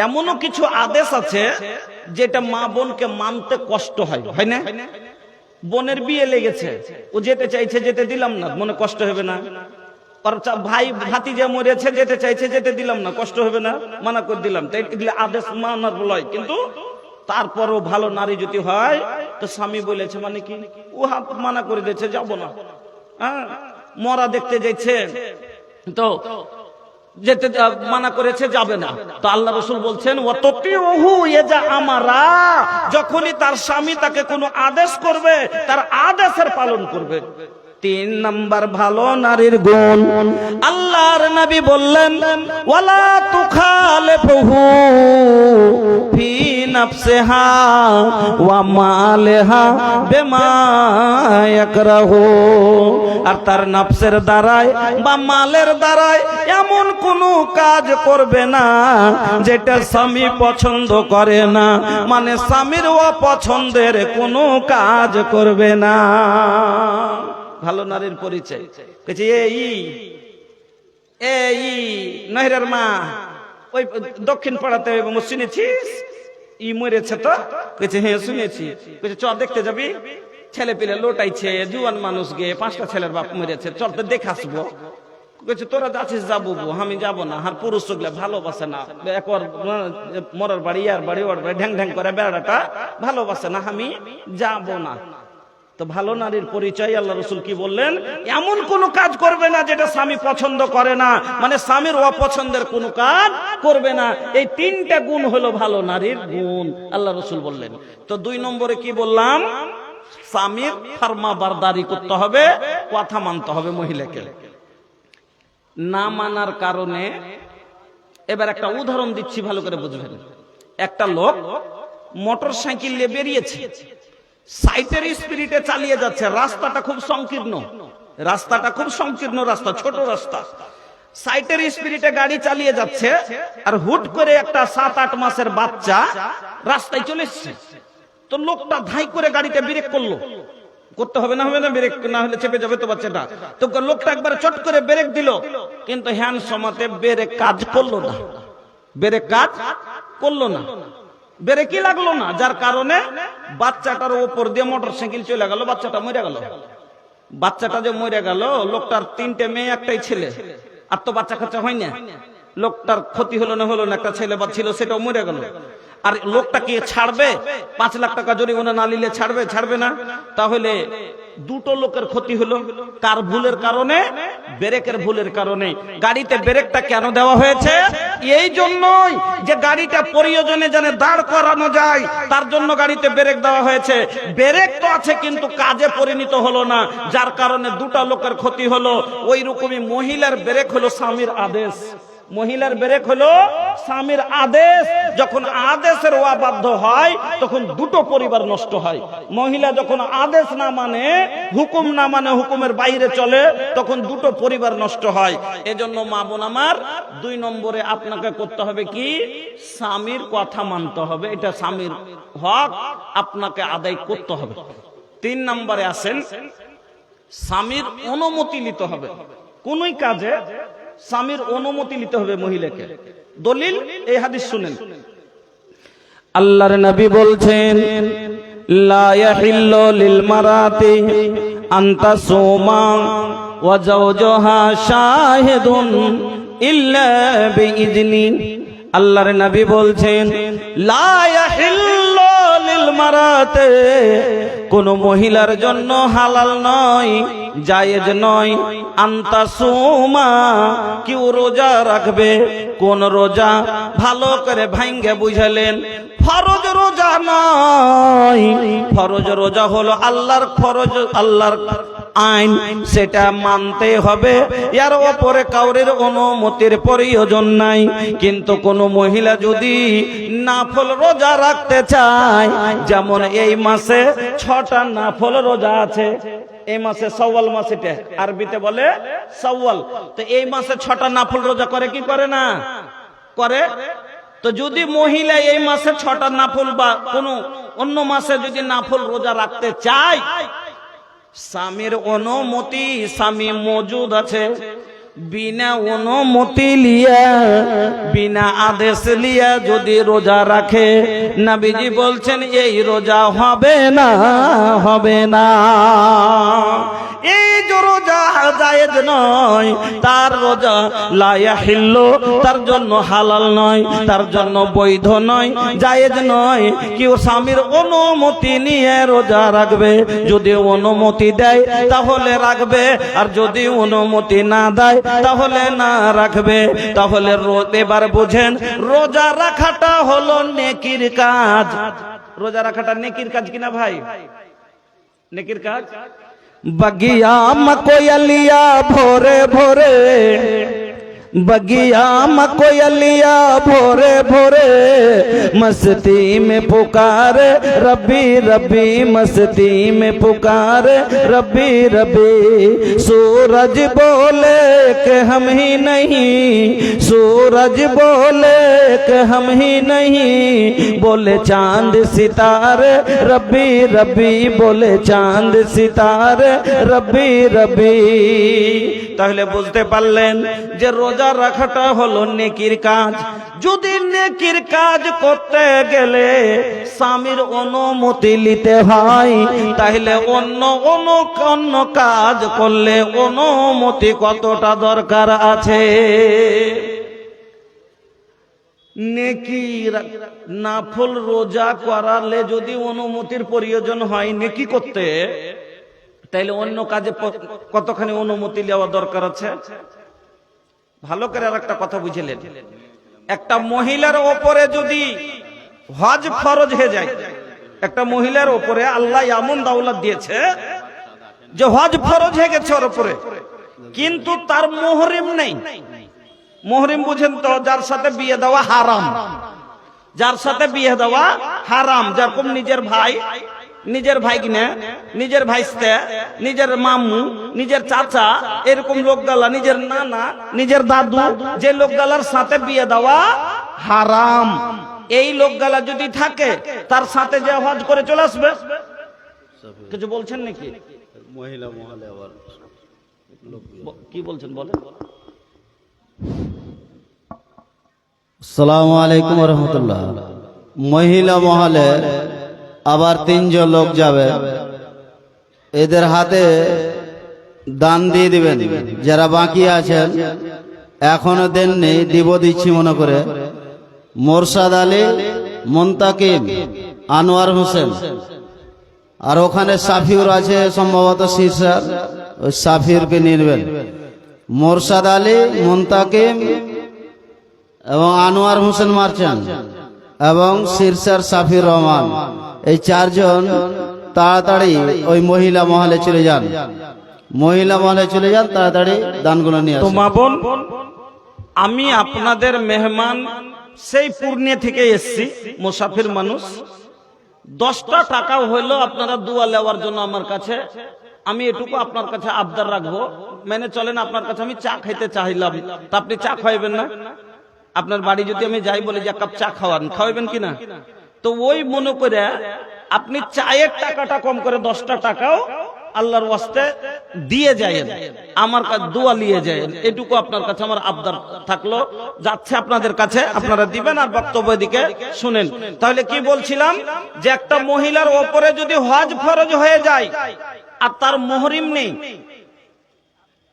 এমনও কিছু আদেশ আছে যেটা মা বোনকে মানতে কষ্ট হয় না? বোনের বিয়ে লেগেছে, ও যেতে চাইছে, যেতে দিলাম না, মনে কষ্ট হবে না? ভাই ভাতিজা মরেছে, যেতে চাইছে, যেতে দিলাম না, কষ্ট হবে না? মানা করে দিলাম। তাই এগুলো আদেশ মানার বলয়। কিন্তু তারপরও ভালো নারী যদি হয় তো স্বামী বলেছে মানে কি, ও হাত মানা করে দিয়েছে যাব না, মরা দেখতে যাইছে তো যেতে মানা করেছে যাবে না, তো আল্লাহ রাসূল বলছেন ওয়াতুতিউহু ইযা আমারা, যখনই তার স্বামী তাকে কোনো আদেশ করবে তার আদেশের পালন করবে। 3 নাম্বার ভালো নারীর গুণ, আল্লাহর নবী বললেন ওয়ালা তুখালিফুহু ফি নাফসিহা ওয়া মালিহা বিমা ইয়াকরাহু। আর তার নফসের দ্বারায় বা মালের দ্বারায় এমন কোনো কাজ করবে না যেটা স্বামী পছন্দ করে না, মানে স্বামীর অপছন্দের কোনো কাজ করবে না। ভালো নারীর পরিচয়। এই নহিরার মা ওই দক্ষিণ পাড়াতে চিনেছিস? ই মরেছে তো? কইছে হ্যাঁ শুনেছি। কইছে চ দেখতে যাবি? ছেলে পেলে লোটাইছে, জুয়ান মানুষ গে, 5টা ছেলের বাপ মরেছে, চল তো দেখে আসবো। কইছে তোরা যাচ্ছিস যাবো, আমি যাব না, আর পুরুষ গুলা ভালোবাসে না, একবার মরার বাড়ি আর বাড়ি ওর বাড়ি ঢ্যাং ঢ্যাং করে বেড়াটা ভালোবাসে না, আমি যাব না। তো ভালো নারীর পরিচয় আল্লাহ রাসূল কি বললেন? এমন কোন কাজ করবে না যেটা স্বামী পছন্দ করে না, মানে স্বামীর অপছন্দের কোনো কাজ করবে না। এই 3টা গুণ হলো ভালো নারীর গুণ, আল্লাহ রাসূল বললেন। তো 2 নম্বরে কি বললাম? স্বামীর ফরমা বারদারি করতে হবে, কথা মানতে হবে মহিলাকে। না মানার কারণে, এবার একটা উদাহরণ দিচ্ছি ভালো করে বুঝবেন। একটা লোক মোটর সাইকেল নিয়ে বেরিয়েছে, সাইটের স্পিরিটে চালিয়ে যাচ্ছে, রাস্তাটা খুব সংকীর্ণ, রাস্তা ছোট রাস্তা, সাইটের স্পিরিটে গাড়ি চালিয়ে যাচ্ছে, আর হুট করে একটা 7-8 মাসের বাচ্চা রাস্তায় চলে এসছে। তো লোকটা ধাই করে গাড়িটা ব্রেক করলো, করতে হবে না, ব্রেক না হলে চেপে যাবে তো বাচ্চাটা। তো লোকটা একবার চট করে ব্রেক দিল, কিন্তু হ্যান্ড সমাতে ব্রেক কাজ করলো না, ব্রেকই লাগলো না, যার কারণে বাচ্চাটার উপর দিয়ে মোটরসাইকেল চলে গেল, বাচ্চাটা মরে গেল। বাচ্চাটা যে মরে গেল, লোকটার 3টে মেয়ে একটাই ছেলে, আর তো বাচ্চা কাচ্চা হয় না, লোকটার ক্ষতি হলো না, একটা ছেলে বা ছিল, সেটাও মরে গেল। আর লোকটাকে ছাড়বে? 5 লাখ টাকা জরিমানা না নিলে ছাড়বে না। তাহলে 2টো লোকের ক্ষতি হলো, কার ভুলের কারণে? ব্রেকের ভুলের কারণে। গাড়িতে ব্রেকটা কেন দেওয়া হয়েছে? এই জন্যই যে গাড়িটা প্রয়োজনে যেন দাঁড় করানো যায়, তার জন্য গাড়িতে ব্রেক দেওয়া হয়েছে। ব্রেক তো আছে কিন্তু কাজে পরিণত হলো না, যার কারণে 2টা লোকের ক্ষতি হলো। ওই রকমই মহিলার ব্রেক হলো স্বামীর আদেশ, মহিলার ব্রেক হলো স্বামীর আদেশ। যখন আদেশের অবাধ্য হয় তখন 2টো পরিবার নষ্ট হয়। মহিলা যখন আদেশ না মানে, হুকুম না মানে, হুকুমের বাইরে চলে, তখন 2টো পরিবার নষ্ট হয়। এজন্য মা বোন আমার, 2 নম্বরে আপনাকে করতে হবে কি? স্বামীর কথা মানতে হবে, এটা স্বামীর হক, আপনাকে আদায় করতে হবে। 3 নম্বরে আসেন, স্বামীর অনুমতি নিতে হবে। কোনই কাজে স্বামীর অনুমতি নিতে হবে মহিলাকে। দলিল এই হাদিস শুনেন, আল্লাহর নবী বলছেন, লা ইয়াহিল্লু লিল মারাতি আন তাসুমা ওয়া যাওজুহা শাহিদুন ইল্লা বিইذনি। আল্লাহর নবী বলছেন, লা ইয়াহিল্লু লিল মারাতি, কোন মহিলার জন্য হালাল নয়, জায়েজ নয়, আনতাসুমা, কেউ রোজা রাখবে। কোন রোজা? ভালো করে ভাঙ্গে বুঝালেন, ফরজ রোজা নয়। ফরজ রোজা হলো আল্লাহর ফরজ, আল্লাহর আইন, সেটা মানতে হবে, এর উপরে কাউরের অনুমতির প্রয়োজন নাই। কিন্তু কোন মহিলা যদি নাফল রোজা রাখতে চায়, যেমন এই মাসে 6টা নাফল রোজা আছে, এই মাসে শাওয়াল মাস, এটা আরবিতে বলে শাওয়াল। তো এই মাসে 6টা নাফল রোজা করে কি করে না? করে। তো যদি মহিলা এই মাসে 6টা নাফল বা কোন অন্য মাসে যদি নাফল রোজা রাখতে চায়, স্বামীর অনুমতি, স্বামী মজুদ আছে, বিনা অনুমতি লিয়া, বিনা আদেশ লিয়া যদি রোজা রাখে, নবীজি বলছেন এই রোজা হবে না। এই যে রোজা জায়েজ নয়, তার রোজা লা ইয়াহিল্লু, তার জন্য হালাল নয়, তার জন্য বৈধ নয়, জায়েজ নয়। কেউ স্বামীর অনুমতি নিয়ে রোজা রাখবে, যদি অনুমতি দেয় তাহলে রাখবে, আর যদি অনুমতি না দেয় তাহলে না রাখবে। তাহলে এবার বুঝেন, রোজা রাখাটা হলো নেকির কাজ। রোজা রাখাটা নেকির কাজ কিনা ভাই? নেকির কাজ। बगिया मकोयलिया भोरे भोरे, बगिया मकोयलिया भोरे भोरे, मस्ती में पुकारे रब्बी रब्बी, मस्ती में पुकारे रब्बी रब्बी। सूरज बोले कि हम ही नहीं, सूरज बोले कि हम ही नहीं, बोले चांद सितारे रब्बी रब्बी, बोले चांद सितारे रब्बी रब्बी। তাহলে বুঝতে পারলেন যে রোজা রোজা রাখাটা হলো নেকির কাজ। যদি নেকির কাজ করতে গেলে স্বামীর অনুমতি নিতে হয়, তাহলে অন্য কাজ করলে অনুমতি কতটা দরকার আছে? নেকি নাফল রোজা করালে যদি অনুমতির প্রয়োজন হয় নেকি করতে, তাইলে অন্য কাজে কতখানি অনুমতি নেওয়া দরকার আছে? ভালো করে আর একটা কথা বুঝলেন, একটা মহিলার ওপরে যদি হজ ফরজ হয়ে যায়, একটা মহিলার ওপরে আল্লাহ এমন দৌলত দিয়েছে যে হজ ফরজ হয়ে গেছে ওর উপরে, কিন্তু তার মুহরিম নেই। মুহরিম বুঝেন তো? যার সাথে বিয়ে দেওয়া হারাম, যার সাথে বিয়ে দেওয়া হারাম। যেরকম নিজের ভাই কিনে, নিজের ভাইস্তে, নিজের মামু, নিজের চাচা, এরকম লোকগালা, নিজের নানা, নিজের দাদু, যে লোকগালার সাথে বিয়ে দেওয়া হারাম, এই লোকগালা যদি থাকে তার সাথে যে হজ করে চলে আসবে। কিছু বলছেন নাকি? মহিলা মহলে আবার কি বলছেন বলেন। আসসালামু আলাইকুম ওয়া রাহমাতুল্লাহ। মহিলা মহলে আবার 3 জন লোক যাবে, এদের হাতে দান দিয়ে দিবেন। যারা বাকি আছেন এখনো দেননি, দিচ্ছি মনে করে। মোরশাদ আলী, মুন্তাকিম, আনোয়ার হোসেন, আর ওখানে সাফিউর আছে সম্ভবত শীর্ষার, ওই সাফিউরকে নিবেন। মোরশাদ আলী, মুন্তাকিম এবং আনোয়ার হোসেন মার্চান্ট এবং শীর্ষার সাফির রহমান, এই 4 জন তাড়াতাড়ি ওই মহিলা মহলে চলে যান। মহিলা মহলে চলে যান, তাড়াতাড়ি দানগুলো নিয়ে আসুন। তোমা বোন, আমি আপনাদের মেহমান, সেই পূর্ণিয়া থেকে এসেছি, মুসাফির মানুষ। 10টা টাকা হইলো আপনারা দোয়া নেওয়ার জন্য আমার কাছে। আমি এটুকু আপনার কাছে আবদার রাখবো, মেনে চলেন। আপনার কাছে আমি চা খাইতে চাইলাম, তা আপনি চা খাওয়াবেন না? আপনার বাড়ি যদি আমি যাই বলে যে এক কাপ চা খাওয়াবেন কিনা, তো ওই মনে করে আপনি চায়ের টাকাটা কম করে 10টা টাকাও আল্লাহর ওয়াস্তে দিয়ে যায়েন, আমার কাছে দোয়া নিয়ে যায়েন। এটুকু আপনার কাছে আমার আবদার থাকলো, যাচ্ছে আপনাদের কাছে, আপনারা দিবেন আর বক্তব্য দিকে শুনেন। তাহলে কি বলছিলাম, যে একটা মহিলার ওপরে যদি হজ ফরজ হয়ে যায় আর তার মুহরিম নেই,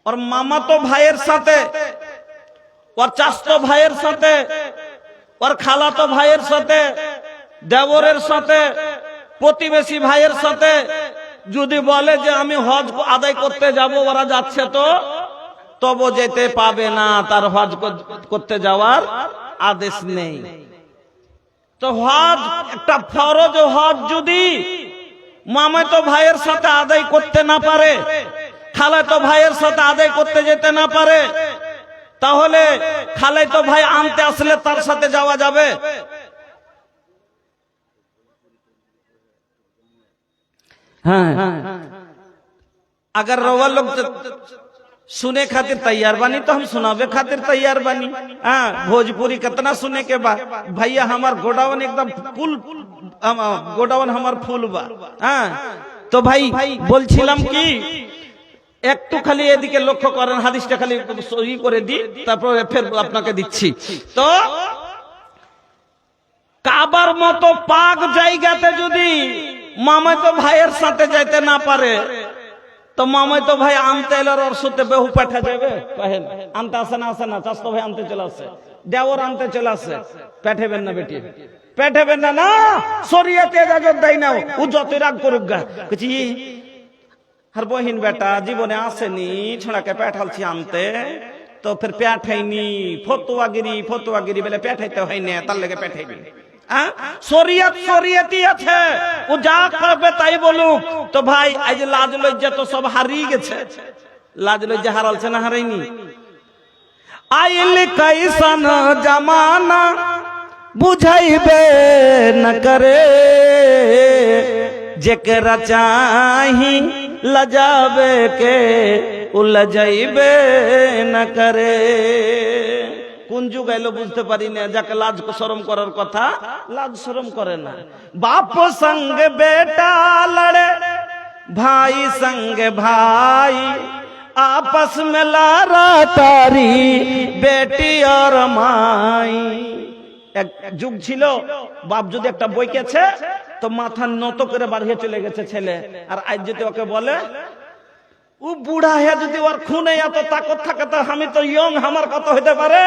ওর মামাতো ভাইয়ের সাথে, ওর চাচতো ভাইয়ের সাথে, ওর খালাতো ভাইয়ের সাথে, দেবরের সাথে, প্রতিবেশী ভাইয়ের সাথে যদি বলে যে আমি হজ আদায় করতে যাব, ওরা যাচ্ছে, তো তবু যেতে পাবে না, তার হজ করতে যাওয়ার আদেশ নেই। তো হজ একটা ফরজ হজ যদি মামাতো ভাইয়ের সাথে আদায় করতে না পারে, খালাতো ভাইয়ের সাথে আদায় করতে যেতে না পারে, তাহলে খালাতো ভাই আনতে আসলে তার সাথে যাওয়া যাবে? हाँ, अगर रवा लोग सुने खातिर तैयार बानी तो हम सुनावे खातिर तैयार बानी। हाँ, भोजपुरी कितना सुने के बाद भैया हमार गोडाउन एकदम फुल, गोडाउन हमार फुल बा। हाँ, तो भाई বলছিলাম কি, একটু খালি এদিকে লক্ষ্য করেন, হাদিসটা খালি সহি করে দি, তারপর ফের আপনাকে দিচ্ছি। তো কাবার মতো পাক জায়গাতে যদি মামাতো ভাইয়ের সাথে যাইতে না পারে, তো মামাতো ভাই আনতে এলে ওর সাথে বেহু পাঠা যাবে? কহেন আনতে আসে না, আসে না, চাচতো ভাই আনতে চলে আসে, দেওর আনতে চলে আসে, পাঠাবেন না বেটি? পাঠাবেন না? না, শরীয়তে ইজাজত দেয় না। ও যতই রাগ করুক গা, কিছু আর বহিন বেটা জীবনে আসেনি, ছোড়াকে পাঠালছি আনতে, তো ফের পাঠাইনি, ফতুয়াগিরি বলে পাঠাইতে হয় না, তার লেগে পাঠাইনি। শরীয়তই আছে, ও যা করবে তাই বলুক। তো ভাই এই যে লাজ লজ্জা তো সব হারিয়ে গেছে। লাজ লজ্জা হারালছে না? হারাইনি। আইল কাইসান জামানা বুঝাইবে না করে, যেকরা চাহি লজাবে কে উলজাইবে না করে। কোন যুগ আইলো বুঝতে পারি না, যাকে লাজ শরম করার কথা লাজ শরম করে না। বাপ সঙ্গে বেটা লড়ে, ভাই সঙ্গে ভাই, आपस में लारा तारी बेटी और माई। এক যুগ ছিল বাপ যদি একটা বই কেছে তো মাথা নত করে বাড়িয়ে চলে গেছে ছেলে, আর আজ যদি ওকে বলে ও বুড়া হয়ে যদি ওর খুনে এত তাকত থাকে তো আমি তো ইয়ং, আমার কত হইতে পারে,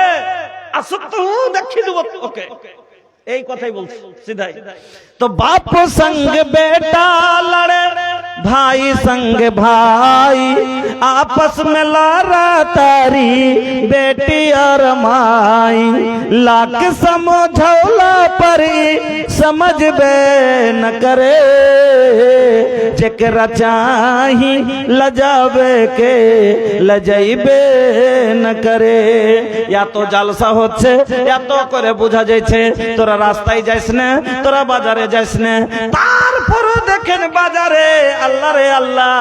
আসুক তো দেখি দেব ওকে, এই কথাই বলছি সিধাই। তো বাপ संग बेटा लड़े भाई संग भाई आपस में लारा तारी बेटी और माई लाख समझौला पर समझ बे न करे जेकरा चाही लजावे के लजाइबे न करे। या तो জালসা হচ্ছে এত করে বোঝা যাচ্ছে তোরা রাস্তায় যাইস না, তোরা বাজারে যাইস না, তারপর দেখেন বাজারে আল্লাহ রে আল্লাহ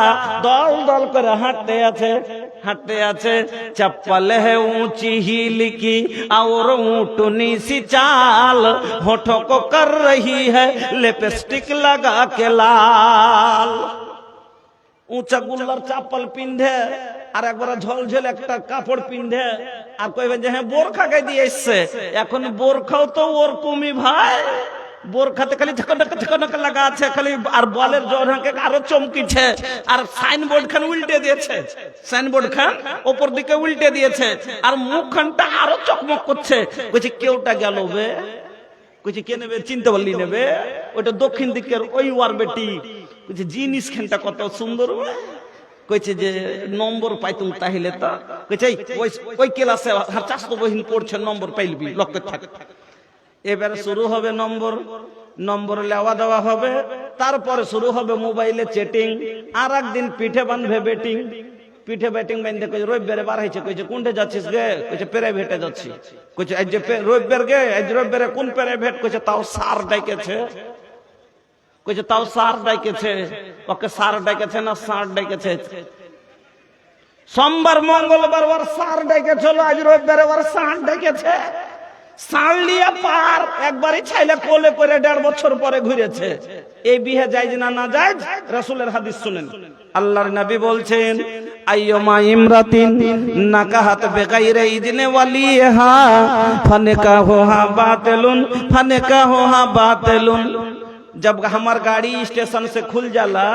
দল দল করে হাঁটতে আছে चप्पल है ऊंची हील की और ऊंटनी सी चाल, होठों को कर रही है लिपस्टिक लगा के लाल। ऊंचा गुल्लर चप्पल पिंधे আর একবার ঝলঝল একটা কাপড় পিন্ধে আর কইবে যে হ্যাঁ বোরখা গায়ে দিয়ে এসছে। এখন বোরখাও তো ওরকমই ভাই, বোরখাতে খালি ঝকনকা লাগা আছে খালি, আর বলের জোরহাকে আরো চমকিছে, আর সাইনবোর্ড খান উল্টে দিয়েছে, সাইনবোর্ড খান উপর দিকে উল্টে দিয়েছে, আর মুখখানটা আরো চকমক করছে। কইছে কেউটা গেল বে, কইছে কে নেবে, চিনতে পারলি নেবে, ওইটা দক্ষিণ দিকের ওই ওয়ার বেটি। কইছে জিনিস খানটা কত সুন্দর, কইছে যে নম্বর পাইতুম তাহলে তো, কইছে ওই ক্লাসে আর চাষতো বহিন পড়ছে, নম্বর পাইলবি লক্ষ্য থাকে। এবারে শুরু হবে নম্বর লেওয়া দেওয়া হবে, তারপরে শুরু হবে মোবাইলে চ্যাটিং, আর একদিন পিঠে বাঁধবে ব্যাটিং, পিঠে ব্যাটিং বাঁধতে কইছে রবিবারে বার হয়েছে, কইছে কোনটা যাচ্ছিস গে, কইছে প্রাইভেটে যাচ্ছি, কইছে আজ যে রবিবার গে, আজ রবিবারে কোন প্রাইভেট, কইছে তাও স্যার ডাইকেছে, কইছে তাও স্যার ডাইকেছে, ওকে স্যার ডাইকেছে না স্যার ডাইকেছে। সোমবার মঙ্গলবার ওর স্যার ডাইকেছিল, আজ রবিবারে ওর স্যার ডাইকেছে। সালিয়া পার একবারই ছাইলে কোলে করে 1.5 বছর পরে ঘুরেছে। এই বিয়ে জায়েজ না না জায়েজ, রাসূলের হাদিস শুনেন। আল্লাহর নবী বলছেন আইয়ুমা ইমরাতিন নাকাহাত বিগাইরি ইজনে ওয়ালিহা ফানকাহুহা বাতিলুন ফানকাহুহা বাতিলুন। जब हमार गाड़ी स्टेशन से खुल जाला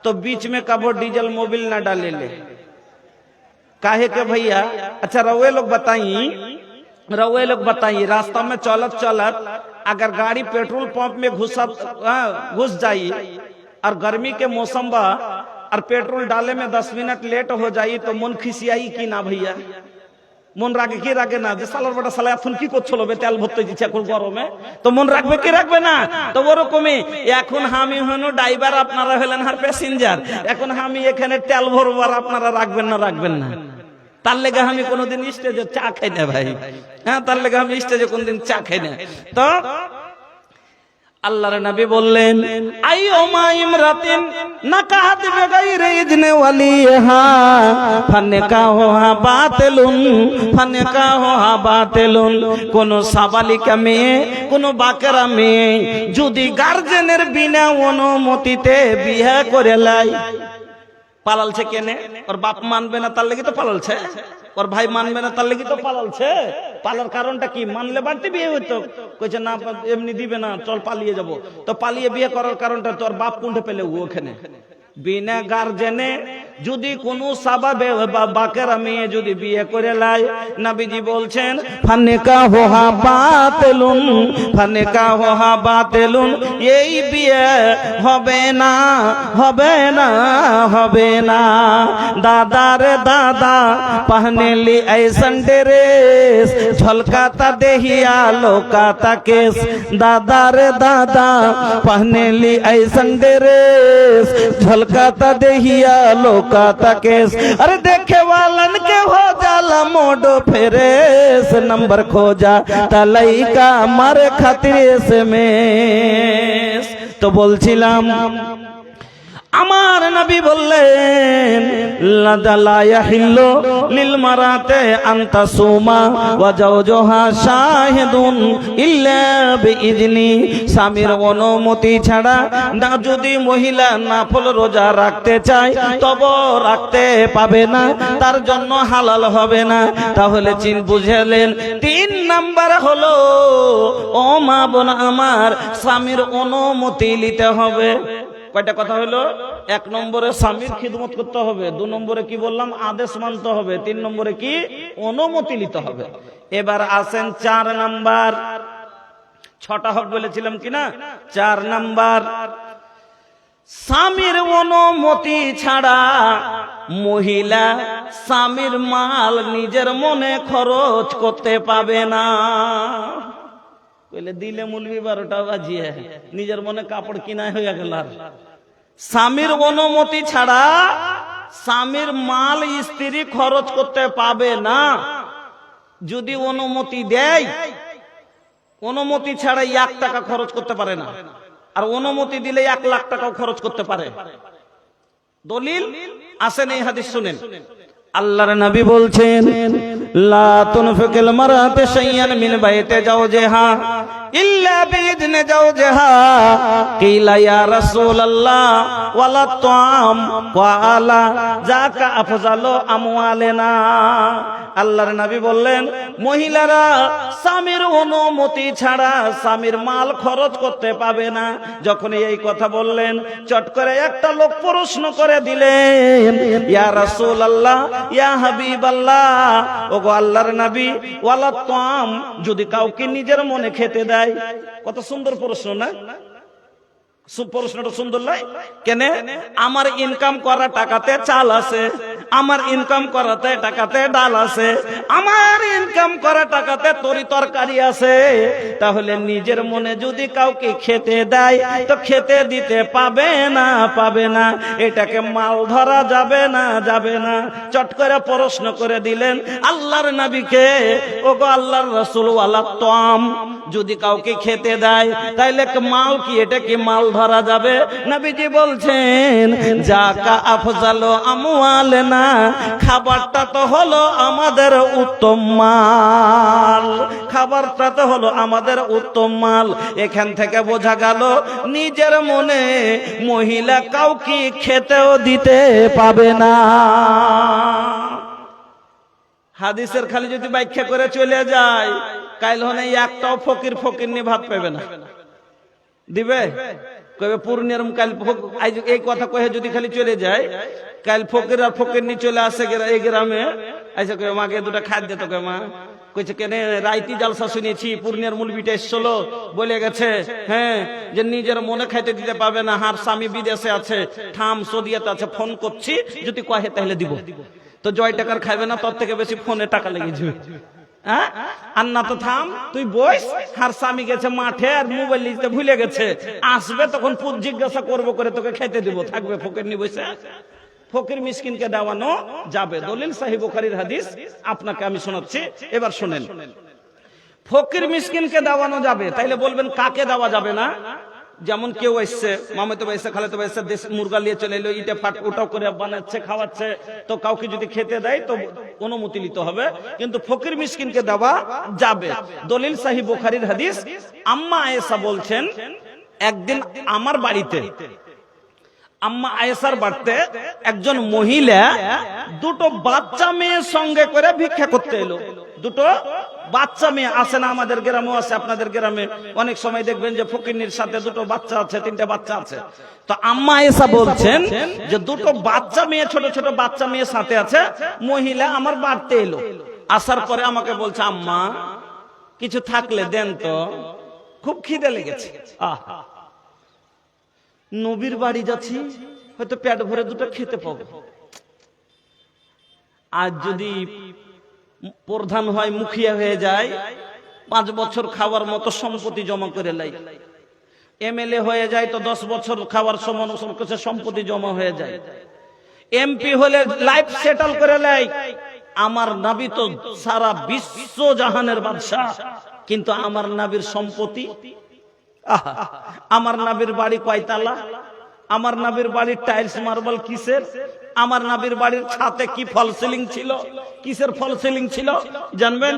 तो बीच में कबो डीजल मोबिल ना डाले ले, काहे के भैया। अच्छा रउए लोग बताइए रास्ता में चलत अगर गाड़ी पेट्रोल पंप में घुस जाई और गर्मी के मौसम बा और पेट्रोल डाले में 10 मिनट लेट हो जाई तो मन खिसियाई की ना भैया, মন রাগে কি রাগে না, যে সালার বেটা সালা এখন কি করছিল বে, তেল ভরতে দিচ্ছে এখন গরমে, তো মন রাখবে কি রাখবে না। তো ওরকমই এখন আমি হলো ড্রাইভার, আপনারা হলেন আর প্যাসেঞ্জার, এখন আমি এখানে তেল ভরবো আর আপনারা রাখবেন না। তার লেগে আমি কোনোদিন স্টেজে চা খাই না ভাই, হ্যাঁ তার লেগে আমি স্টেজে কোনদিন চা খাই না। তো আল্লাহর নবী বললেন আইয়ুমা ইমরাতিন নাকাহাত বিগাইরি ইজনে ওয়ালিহা ফানকাহুহা বাতিলুন। কোন সাবালিকা মেয়ে, কোন বাকেরা মেয়ে যদি গার্জেনের বিনা অনুমতিতে বিয়ে করে লাই, পালালছে কেনে, ওর বাপ মানবে না তার লাগি তো পালালছে, ওর ভাই মানবে না তার লাগি তো পালালছে। পালার কারণটা কি, মানলে বাড়তি বিয়ে হইতো, কইছে না এমনি দিবে না, চল পালিয়ে যাব। তো পালিয়ে বিয়ে করার কারণটা তোর বাপ কোনটা পেলে ওখানে, বিনা গার্জেনে যদি কোনো সাবাবে বাকেরা মেয়ে যদি বিয়ে করে লাই, নবীজি বলছেন ফানকাহুহা বাতিলুন, এই বিয়ে হবে না। দাদা রে দাদা पहने ली ऐसन ड्रेस झलकाता देहिया लोकाता केस, दादा रे दादा पहने ली ऐसन ड्रेस झलकाता देहिया लोकाता केस। अरे देखे वालन के हो जाला मोडो फेरेस, नंबर खोजा तलैका मारे खातिर से में। तो बोलছিলাম আমার নবী বললেন লা ইয়াহিল্লু লিল মারাতে আনতা সুমা ওয়া জাওজুহা শাহিদুন ইল্লা বিইজনি। স্বামীর অনুমতি ছাড়া না যদি মহিলা নফল রোজা রাখতে চায় তবে রাখতে পাবে না, তার জন্য হালাল হবে না। তাহলে বুঝলেন 3 নাম্বার হলো ও মা বোন আমার, স্বামীর অনুমতি নিতে হবে। কয়টা কথা হলো? 1 নম্বরে স্বামীর খিদমত করতে হবে, 2 নম্বরে কি বললাম আদেশ মানতে হবে, 3 নম্বরে কি অনুমতি নিতে হবে। এবার আসেন 4 নাম্বার। 6টা হক বলেছিলাম কিনা? 4 নাম্বার, স্বামীর অনুমতি ছাড়া মহিলা স্বামীর মাল নিজের মনে খরচ করতে পাবে না। দিলে মুলবি 12টা বাজিয়ে নিজের মনে কাপড় কিনা হয়ে গেল। স্বামীর অনুমতি ছাড়া স্বামীর মাল স্ত্রী খরচ করতে পাবে না। যদি অনুমতি দেয়, অনুমতি ছাড়া 1 টাকা খরচ করতে পারে না, আর অনুমতি দিলে 1 লাখ টাকাও খরচ করতে পারে। দলিল আসেন, এই হাদিস শুনেন। আল্লাহর নবী বলছেন লা তুনফিকুল মারাতু শাইয়ান মিন বাইতি জাওজিহা ইল্লা বিইذن জাওজিহা। কিলা ইয়া রাসূলুল্লাহ ওয়ালা তুআম ওয়ালা যাকা আফজালু আমওয়ালিনা। আল্লাহর নবী বললেন মহিলারা স্বামীর অনুমতি ছাড়া স্বামীর মাল খরচ করতে পাবে না। যখন এই কথা বললেন, চট করে একটা লোক প্রশ্ন করে দিলেন ইয়া রাসূলুল্লাহ, ইয়া হাবিবাল্লাহ, ওগো আল্লাহর নবী, ওয়ালা তুআম, যদি কাউকে নিজের মনে খেতে দেয়। কত সুন্দর প্রশ্ন না? প্রশ্নটা সুন্দর নয় কেন? আমার ইনকাম করা টাকাতে চাল আছে, আমার ইনকাম করাতে টাকাতে ডাল আছে, আমার ইনকাম করা টাকাতে তরি তরকারি আছে। তাহলে নিজের মনে যদি কাউকে খেতে দেয় তো খেতে দিতে পাবে না, পাবে না। এটাকে মাল ধরা যাবে না, যাবে না। চট করে প্রশ্ন করে দিলেন আল্লাহর নবীকে, ওগো আল্লাহর রাসূল, ওয়ালা তুআম, যদি কাউকে খেতে দেয় তাইলে মাল কি, এটা কি মাল ধরা যাবে? নবীজি বলছেন যাকা আফজালু আমওয়ালিনা, খাবারটা তো হলো আমাদের উত্তম মাল, খাবারটা তো হলো আমাদের উত্তম মাল। এখান থেকে বোঝা গেল নিজের মনে মহিলা কাউকে খেতেও দিতে পাবে না। হাদিসের খালি যদি ব্যাখ্যা করে চলে যায়, কাল হনে একটাও ফকির ফকিরনি ভাত পাবে না। দিবে কবে পূর্ণের কাল এই কথা কয়ে যদি খালি চলে যায়, কাল ফকির আর ফকিরনি চলে আসে এই গ্রামে, আচ্ছা কয়ে মাকে 2টা খাদ্য দিত। কয়ে মা কইছে কেন রাইতি জালসা শুনেছি, পূর্ণের মুলবিটা এসছিল বলে গেছে, হ্যাঁ, যে নিজের মনে খাইতে দিতে পাবে না, হার স্বামী বিদেশে আছে, ঠাম সৌদিয়াতে আছে, ফোন করছি, যদি কহে তাহলে দিব। তো জয় টাকার খাইবে না, তোর থেকে বেশি ফোনে টাকা লেগে যাবে। হ্যাঁ, আর না তো থাম, তুই বস, আর স্বামী গেছে মাঠে আর মোবাইল নিতে ভুলে গেছে, আসবে তখন জিজ্ঞাসা করবো করে তোকে খেতে দিব, থাকবে ফকির নি বসে। ফকির মিসকিনকে দেওয়ানো যাবে। দলিল সহিহ বুখারীর হাদিস আপনাকে আমি শোনাচ্ছি, এবার শুনেন। ফকির মিসকিনকে দেওয়ানো যাবে, তাইলে বলবেন কাকে দেওয়া যাবে না? যেমন কেউ এসছে, মামাতো ভাই এসছে, খালাতো ভাই এসছে, দেশ মুরগা নিয়ে চলে এলো, ইটা ফাট ওটাও করে বানাচ্ছে, খাওয়াচ্ছে, তো কাউকে যদি খেতে দেয় তো অনুমতি নিতে হবে, কিন্তু ফকির মিসকিনকে দেওয়া যাবে। দলিল সহিহ বুখারীর হাদিস। আম্মা আয়েশা বলছেন একদিন আমার বাড়িতে, আম্মা আয়েশার বাড়িতে একজন মহিলা 2টো বাচ্চা মেয়ের সঙ্গে করে ভিক্ষা করতে এলো। 2টো বাচ্চা মেয়ে আছে না, আমাদের গ্রামেও আছে, আপনাদের গ্রামে অনেক সময় দেখবেন যে ফকিরনির সাথে 2টো বাচ্চা আছে, 3টে বাচ্চা আছে। তো আম্মা আয়েশা বলছেন যে 2টো বাচ্চা মেয়ে, ছোট ছোট বাচ্চা মেয়ে সাথে আছে, মহিলা আমার বাড়িতে এলো। আসার পরে আমাকে বলছে আম্মা কিছু থাকলে দেন তো, খুব খিদে লেগেছে। নবীর বাড়ি যাচ্ছি, হয়তো পেট ভরে 2টো খেতে পাবো। আজ যদি প্রধান হয়, মুখিয়া হয়ে যায়, 5 বছর খাওয়ার মতো সম্পত্তি জমা করে লাই। এমএলএ হয়ে যায় তো 10 বছর খাওয়ার সমান সম্পত্তি জমা হয়ে যায়। এমপি হলে লাইফ সেটেল করে লাই। আমার নবী তো সারা বিশ্ব জাহানের বাদশা, কিন্তু আমার নবীর সম্পত্তি, আমার নবীর বাড়ি কয়তালা, আমার নবীর বাড়ির টাইলস মার্বেল কিসের? আমার নবীর বাড়ির ছাদে কি ফল সিলিং ছিল? কিসের ফল সিলিং ছিল জানবেন?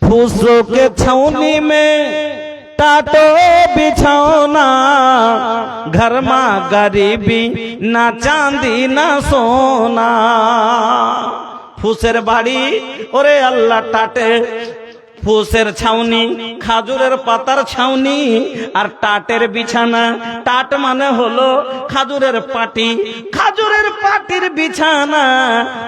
फूसों के छावनी में टाटो बिछौना, घर में गरीबी ना चांदी ना सोना। फूसेर बाड़ी ओरे अल्लाह टाटे, ফুসের ছাউনি, খাজুরের পাতার ছাউনি আর টাটের বিছানা। টাট মানে হলো খাজুরের পাটি, খাজুরের পাটির বিছানা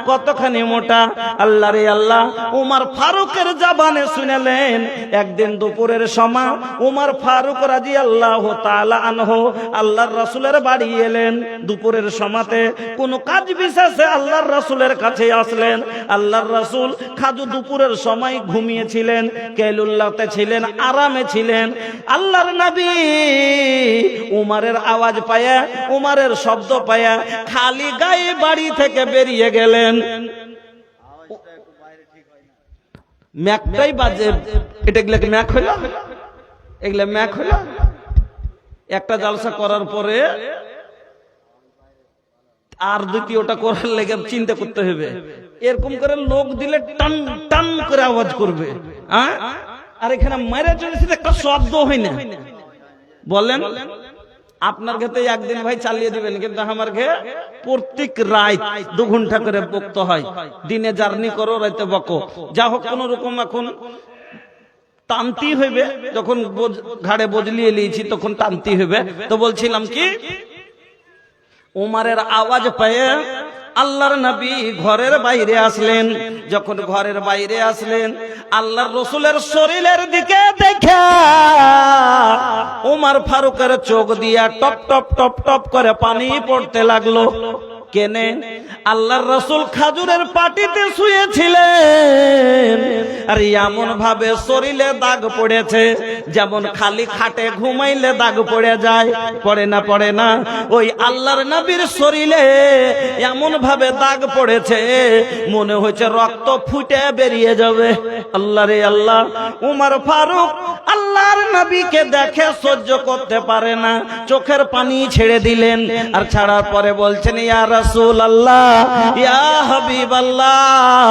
কতখানি মোটা। আল্লাহ রে আল্লাহ, উমর ফারুকের জবানে শুনলেন। একদিন দুপুরের সময় উমর ফারুক রাদিয়াল্লাহু তাআলা আনহু আল্লাহর রাসূলের বাড়ি এলেন। দুপুরের সময়তে কোনো কাজ বিশেষে আল্লাহর রাসূলের কাছে আসলেন। আল্লাহর রাসূল দুপুরের সময় ঘুমিয়েছিলেন, কেলুল্লাহতে ছিলেন, আরামে ছিলেন। আল্লাহর নবী উমরের আওয়াজ পায়া, উমরের শব্দ পায়া খালি গায়ে বাড়ি থেকে বেরিয়ে গেলেন। ম্যাকটাই বাজে, এটা এগুলো ম্যাক হইল, এগুলো ম্যাক হইল। একটা জালসা করার পরে আর দ্বিতীয়টা করার লেগে চিন্তা করতে হবে। এরকম করে লোক দিলে টান টান করে আওয়াজ করবে, আর এখানে মেরে চলেছে একটা শব্দ হয় না। বলেন আপনার ক্ষেত্রে একদিন ভাই চালিয়ে দিবেন, কিন্তু আমার ঘে প্রত্যেক রাত 2 ঘন্টা করে বকতে হয়। দিনে জার্নি করো, রাতে বকো, যা হোক কোন রকম এখন টানতি হইবে। যখন ঘাড়ে বজলিয়ে নিয়েছি তখন টানতি হইবে। তো বলছিলাম কি, উমরের আওয়াজ পেয়ে আল্লাহর নবী ঘরের বাইরে আসলেন। যখন ঘরের বাইরে আসলেন, আল্লাহর রাসূলের শরীরের দিকে দেখা উমর ফারুকের চোখ দিয়া টপ টপ টপ টপ করে পানি পড়তে লাগলো। কেনে? আল্লাহর রাসূল খাজুরের পাটিতে শুয়েছিলেন, আর এমন ভাবে শরীরে দাগ পড়েছে যেমন খালি খাটে ঘুমাইলে দাগ পড়ে যায়। পড়ে না? পড়ে না? ওই আল্লাহর নবীর শরীরে এমন ভাবে দাগ পড়েছে মনে হচ্ছে রক্ত ফুটে বেরিয়ে যাবে। আল্লাহ রে আল্লাহ, উমর ফারুক আল্লাহর নবীকে দেখে সহ্য করতে পারে না, চোখের পানি ছেড়ে দিলেন। আর ছাড়ার পরে বলছেন, ইয়া রাসূলুল্লাহ, ইয়া হাবিবাল্লাহ,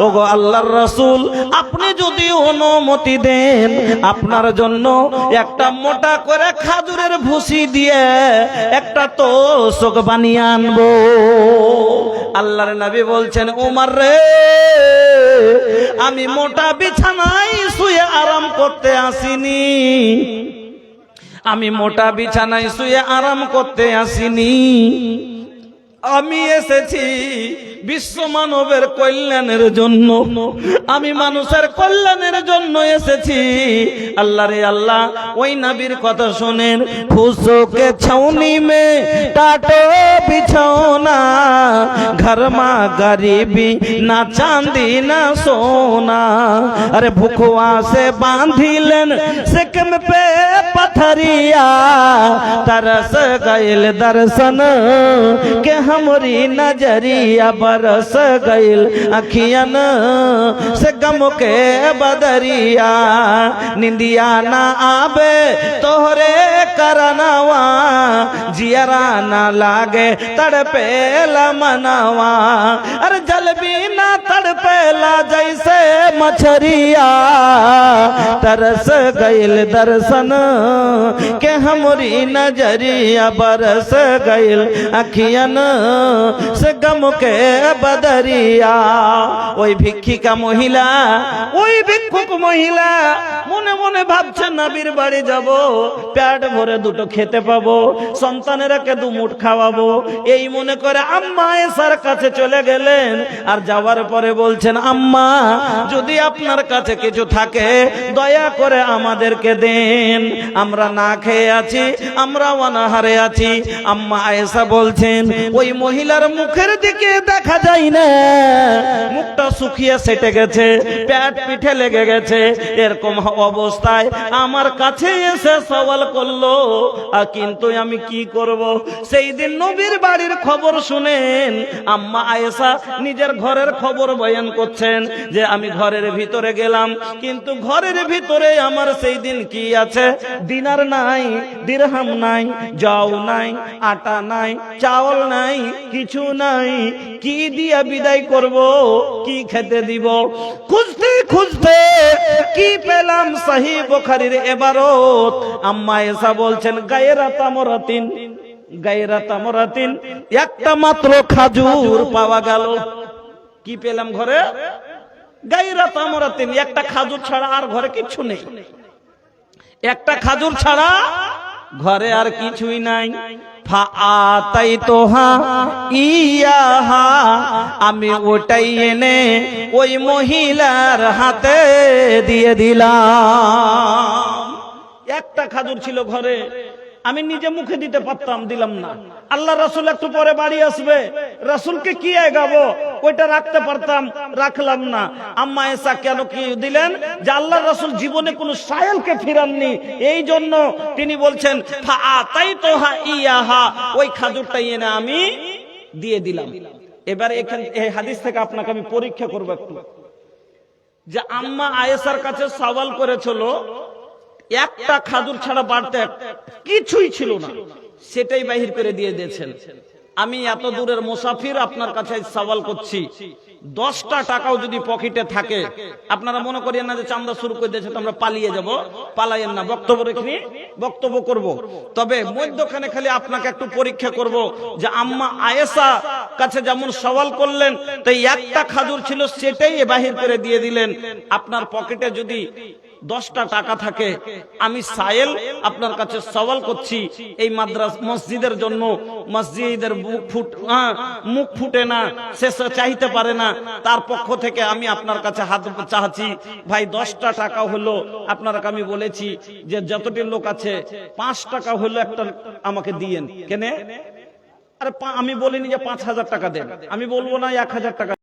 ওগো আল্লাহর রাসূল, আপনি যদি অনুমতি দেন আপনার জন্য একটা মোটা করে খাজুরের ভুসি দিয়ে একটা তোশক বানিয়ে আনবো। আল্লাহর নবী বলছেন, উমর রে, আমি মোটা বিছানায় শুয়ে আরাম করতে আসিনি, আমি মোটা বিছানায় শুয়ে আরাম করতে আসিনি, আমি এসেছি বিশ্ব মানবের কল্যাণের জন্য, আমি মানুষের কল্যাণের জন্য এসেছি। আল্লাহ রে আল্লাহ, ওই নবীর কথা শোনেন। ফুসোকে ছাউনি মে টাটো বিছাওনা, ঘর মা গরিবি না চাঁদি না সোনা। अरे भुखवा से बांधिलन सिकम पे पथरिया, तरस गइल दर्शन के हमरी नजरिया, बरस गइल अखियन से गम के बदरिया। निंदिया ना आवे तोहरे करनवा, जियरा ना लागे तड़पेला मनवा। अरे जल भी ना तड़पेला जैसे मछरिया, तरस गइल दर्शन के हमरी नजरिया, बरस गइल अखियन से गम के बदरिया। ওই ভিক্ষিকা মহিলা, ওই ভিক্ষুক মহিলা মনে মনে ভাবছে নবীর বাড়ি যাব, পেট ভরে দুটো খেতে পাবো, সন্তানেরাকে 2 মুঠ খাওয়াবো, এই মনে করে আম্মা আয়েশার কাছে চলে গেলেন। আর যাওয়ার পরে বলছেন, আম্মা যদি আপনার কাছে কিছু থাকে দয়া করে আমাদেরকে দেন, আমরা না খেয়ে আছি, আমরা অনাহারে আছি। আম্মা আয়েশা বলছেন, ওই মহিলার মুখের দিকে দেখা যায় না, মুখটা শুকিয়ে সেটে গেছে, পেট পিঠে লেগে গেছে। এরকম অবস্থায় আমার কাছে এসে সওয়াল করলো, আর কিন্তু আমি কি করব? সেই দিন নবীর বাড়ির খবর শুনেন আম্মা আয়েশা নিজের ঘরের খবর বয়ান করছেন যে আমি ঘরে ঘরের ভিতরে গেলাম, কিন্তু ঘরের ভিতরে আমার সেই দিন কি আছে? দিনার নাই, দিরহাম নাই, যাও নাই, আটা নাই, চাউল নাই, কিছু নাই। কি দিয়া বিদায় করব, কি খেতে দিব? খুঁজতে খুঁজতে কি পেলাম? সহিহ বুখারীর ইবারত। আম্মা আয়েশা বলছেন গায়রা তামরাতিন, গায়রা তামরাতিন, একটা মাত্র খাজুর পাওয়া গেল। কি পেলাম ঘরে? গায়রা তামরাতিন, একটা খাজুর ছাড়া আর ঘরে কিছু নেই। একটা খাজুর ছাড়া ঘরে আর কিছুই নাই। ফাআতাইতুহা ইয়াহা, আমি ওটাই এনে ওই মহিলার হাতে দিয়ে দিলাম। একটা খাজুর ছিল ঘরে, আমি নিজে মুখে দিতে পারতাম, দিলাম না। আল্লাহ রাসূল একটু পরে বাড়ি আসবে, রাসূলকে কি এগাবো, ওইটা রাখতে পারতাম, রাখলাম না। আম্মা আয়েশা কেন কি দিলেন? যে আল্লাহ রাসূল জীবনে কোনো সায়েলকে ফিরাননি, এই জন্য তিনি বলছেন ফাআতাইতুহা ইয়াহা, ওই খাজুরটাই এনে আমি দিয়ে দিলাম। এবার এখানে এই হাদিস থেকে আপনাকে আমি পরীক্ষা করব একটু, যে আম্মা আয়েশার কাছে সওয়াল করেছিল একটা খাজুর ছাড়া বাড়তে কিছুই ছিল না, সেটাই বাহির করে দিয়ে দিয়েছেন। আমি এত দূরের মুসাফির, আপনার কাছে সওয়াল করছি, 10টা টাকাও যদি পকেটে থাকে, আপনারা মনে করেন না যে চান্দা শুরু করে দিয়েছে তো আমরা পালিয়ে যাব, পালাইয়েন না, বক্তব্য রেখে বক্তব্য করব। তবে মধ্যখানে খালি আপনাকে একটু পরীক্ষা করব, যে আম্মা আয়েশা কাছে যেমন সওয়াল করলেন, তাই একটা খাজুর ছিল সেটাই বাহির করে দিয়ে দিলেন। আপনার পকেটে যদি 10টা টাকা থাকে, আমি সায়েল আপনার কাছে সওয়াল করছি, এই মাদ্রাসা মসজিদের জন্য, মসজিদের মুখ ফুটে না, শেষে চাইতে পারে না, তার পক্ষ থেকে আমি আপনার কাছে হাত চাচ্ছি, ভাই 10টা টাকা হলো, আপনাকে আমি বলেছি যে যতটি লোক আছে 5 টাকা হলো একটা আমাকে দিয়েন। কেন? আরে আমি বলিনি যে 5000 টাকা দেন, আমি বলবো না 1000 টাকা।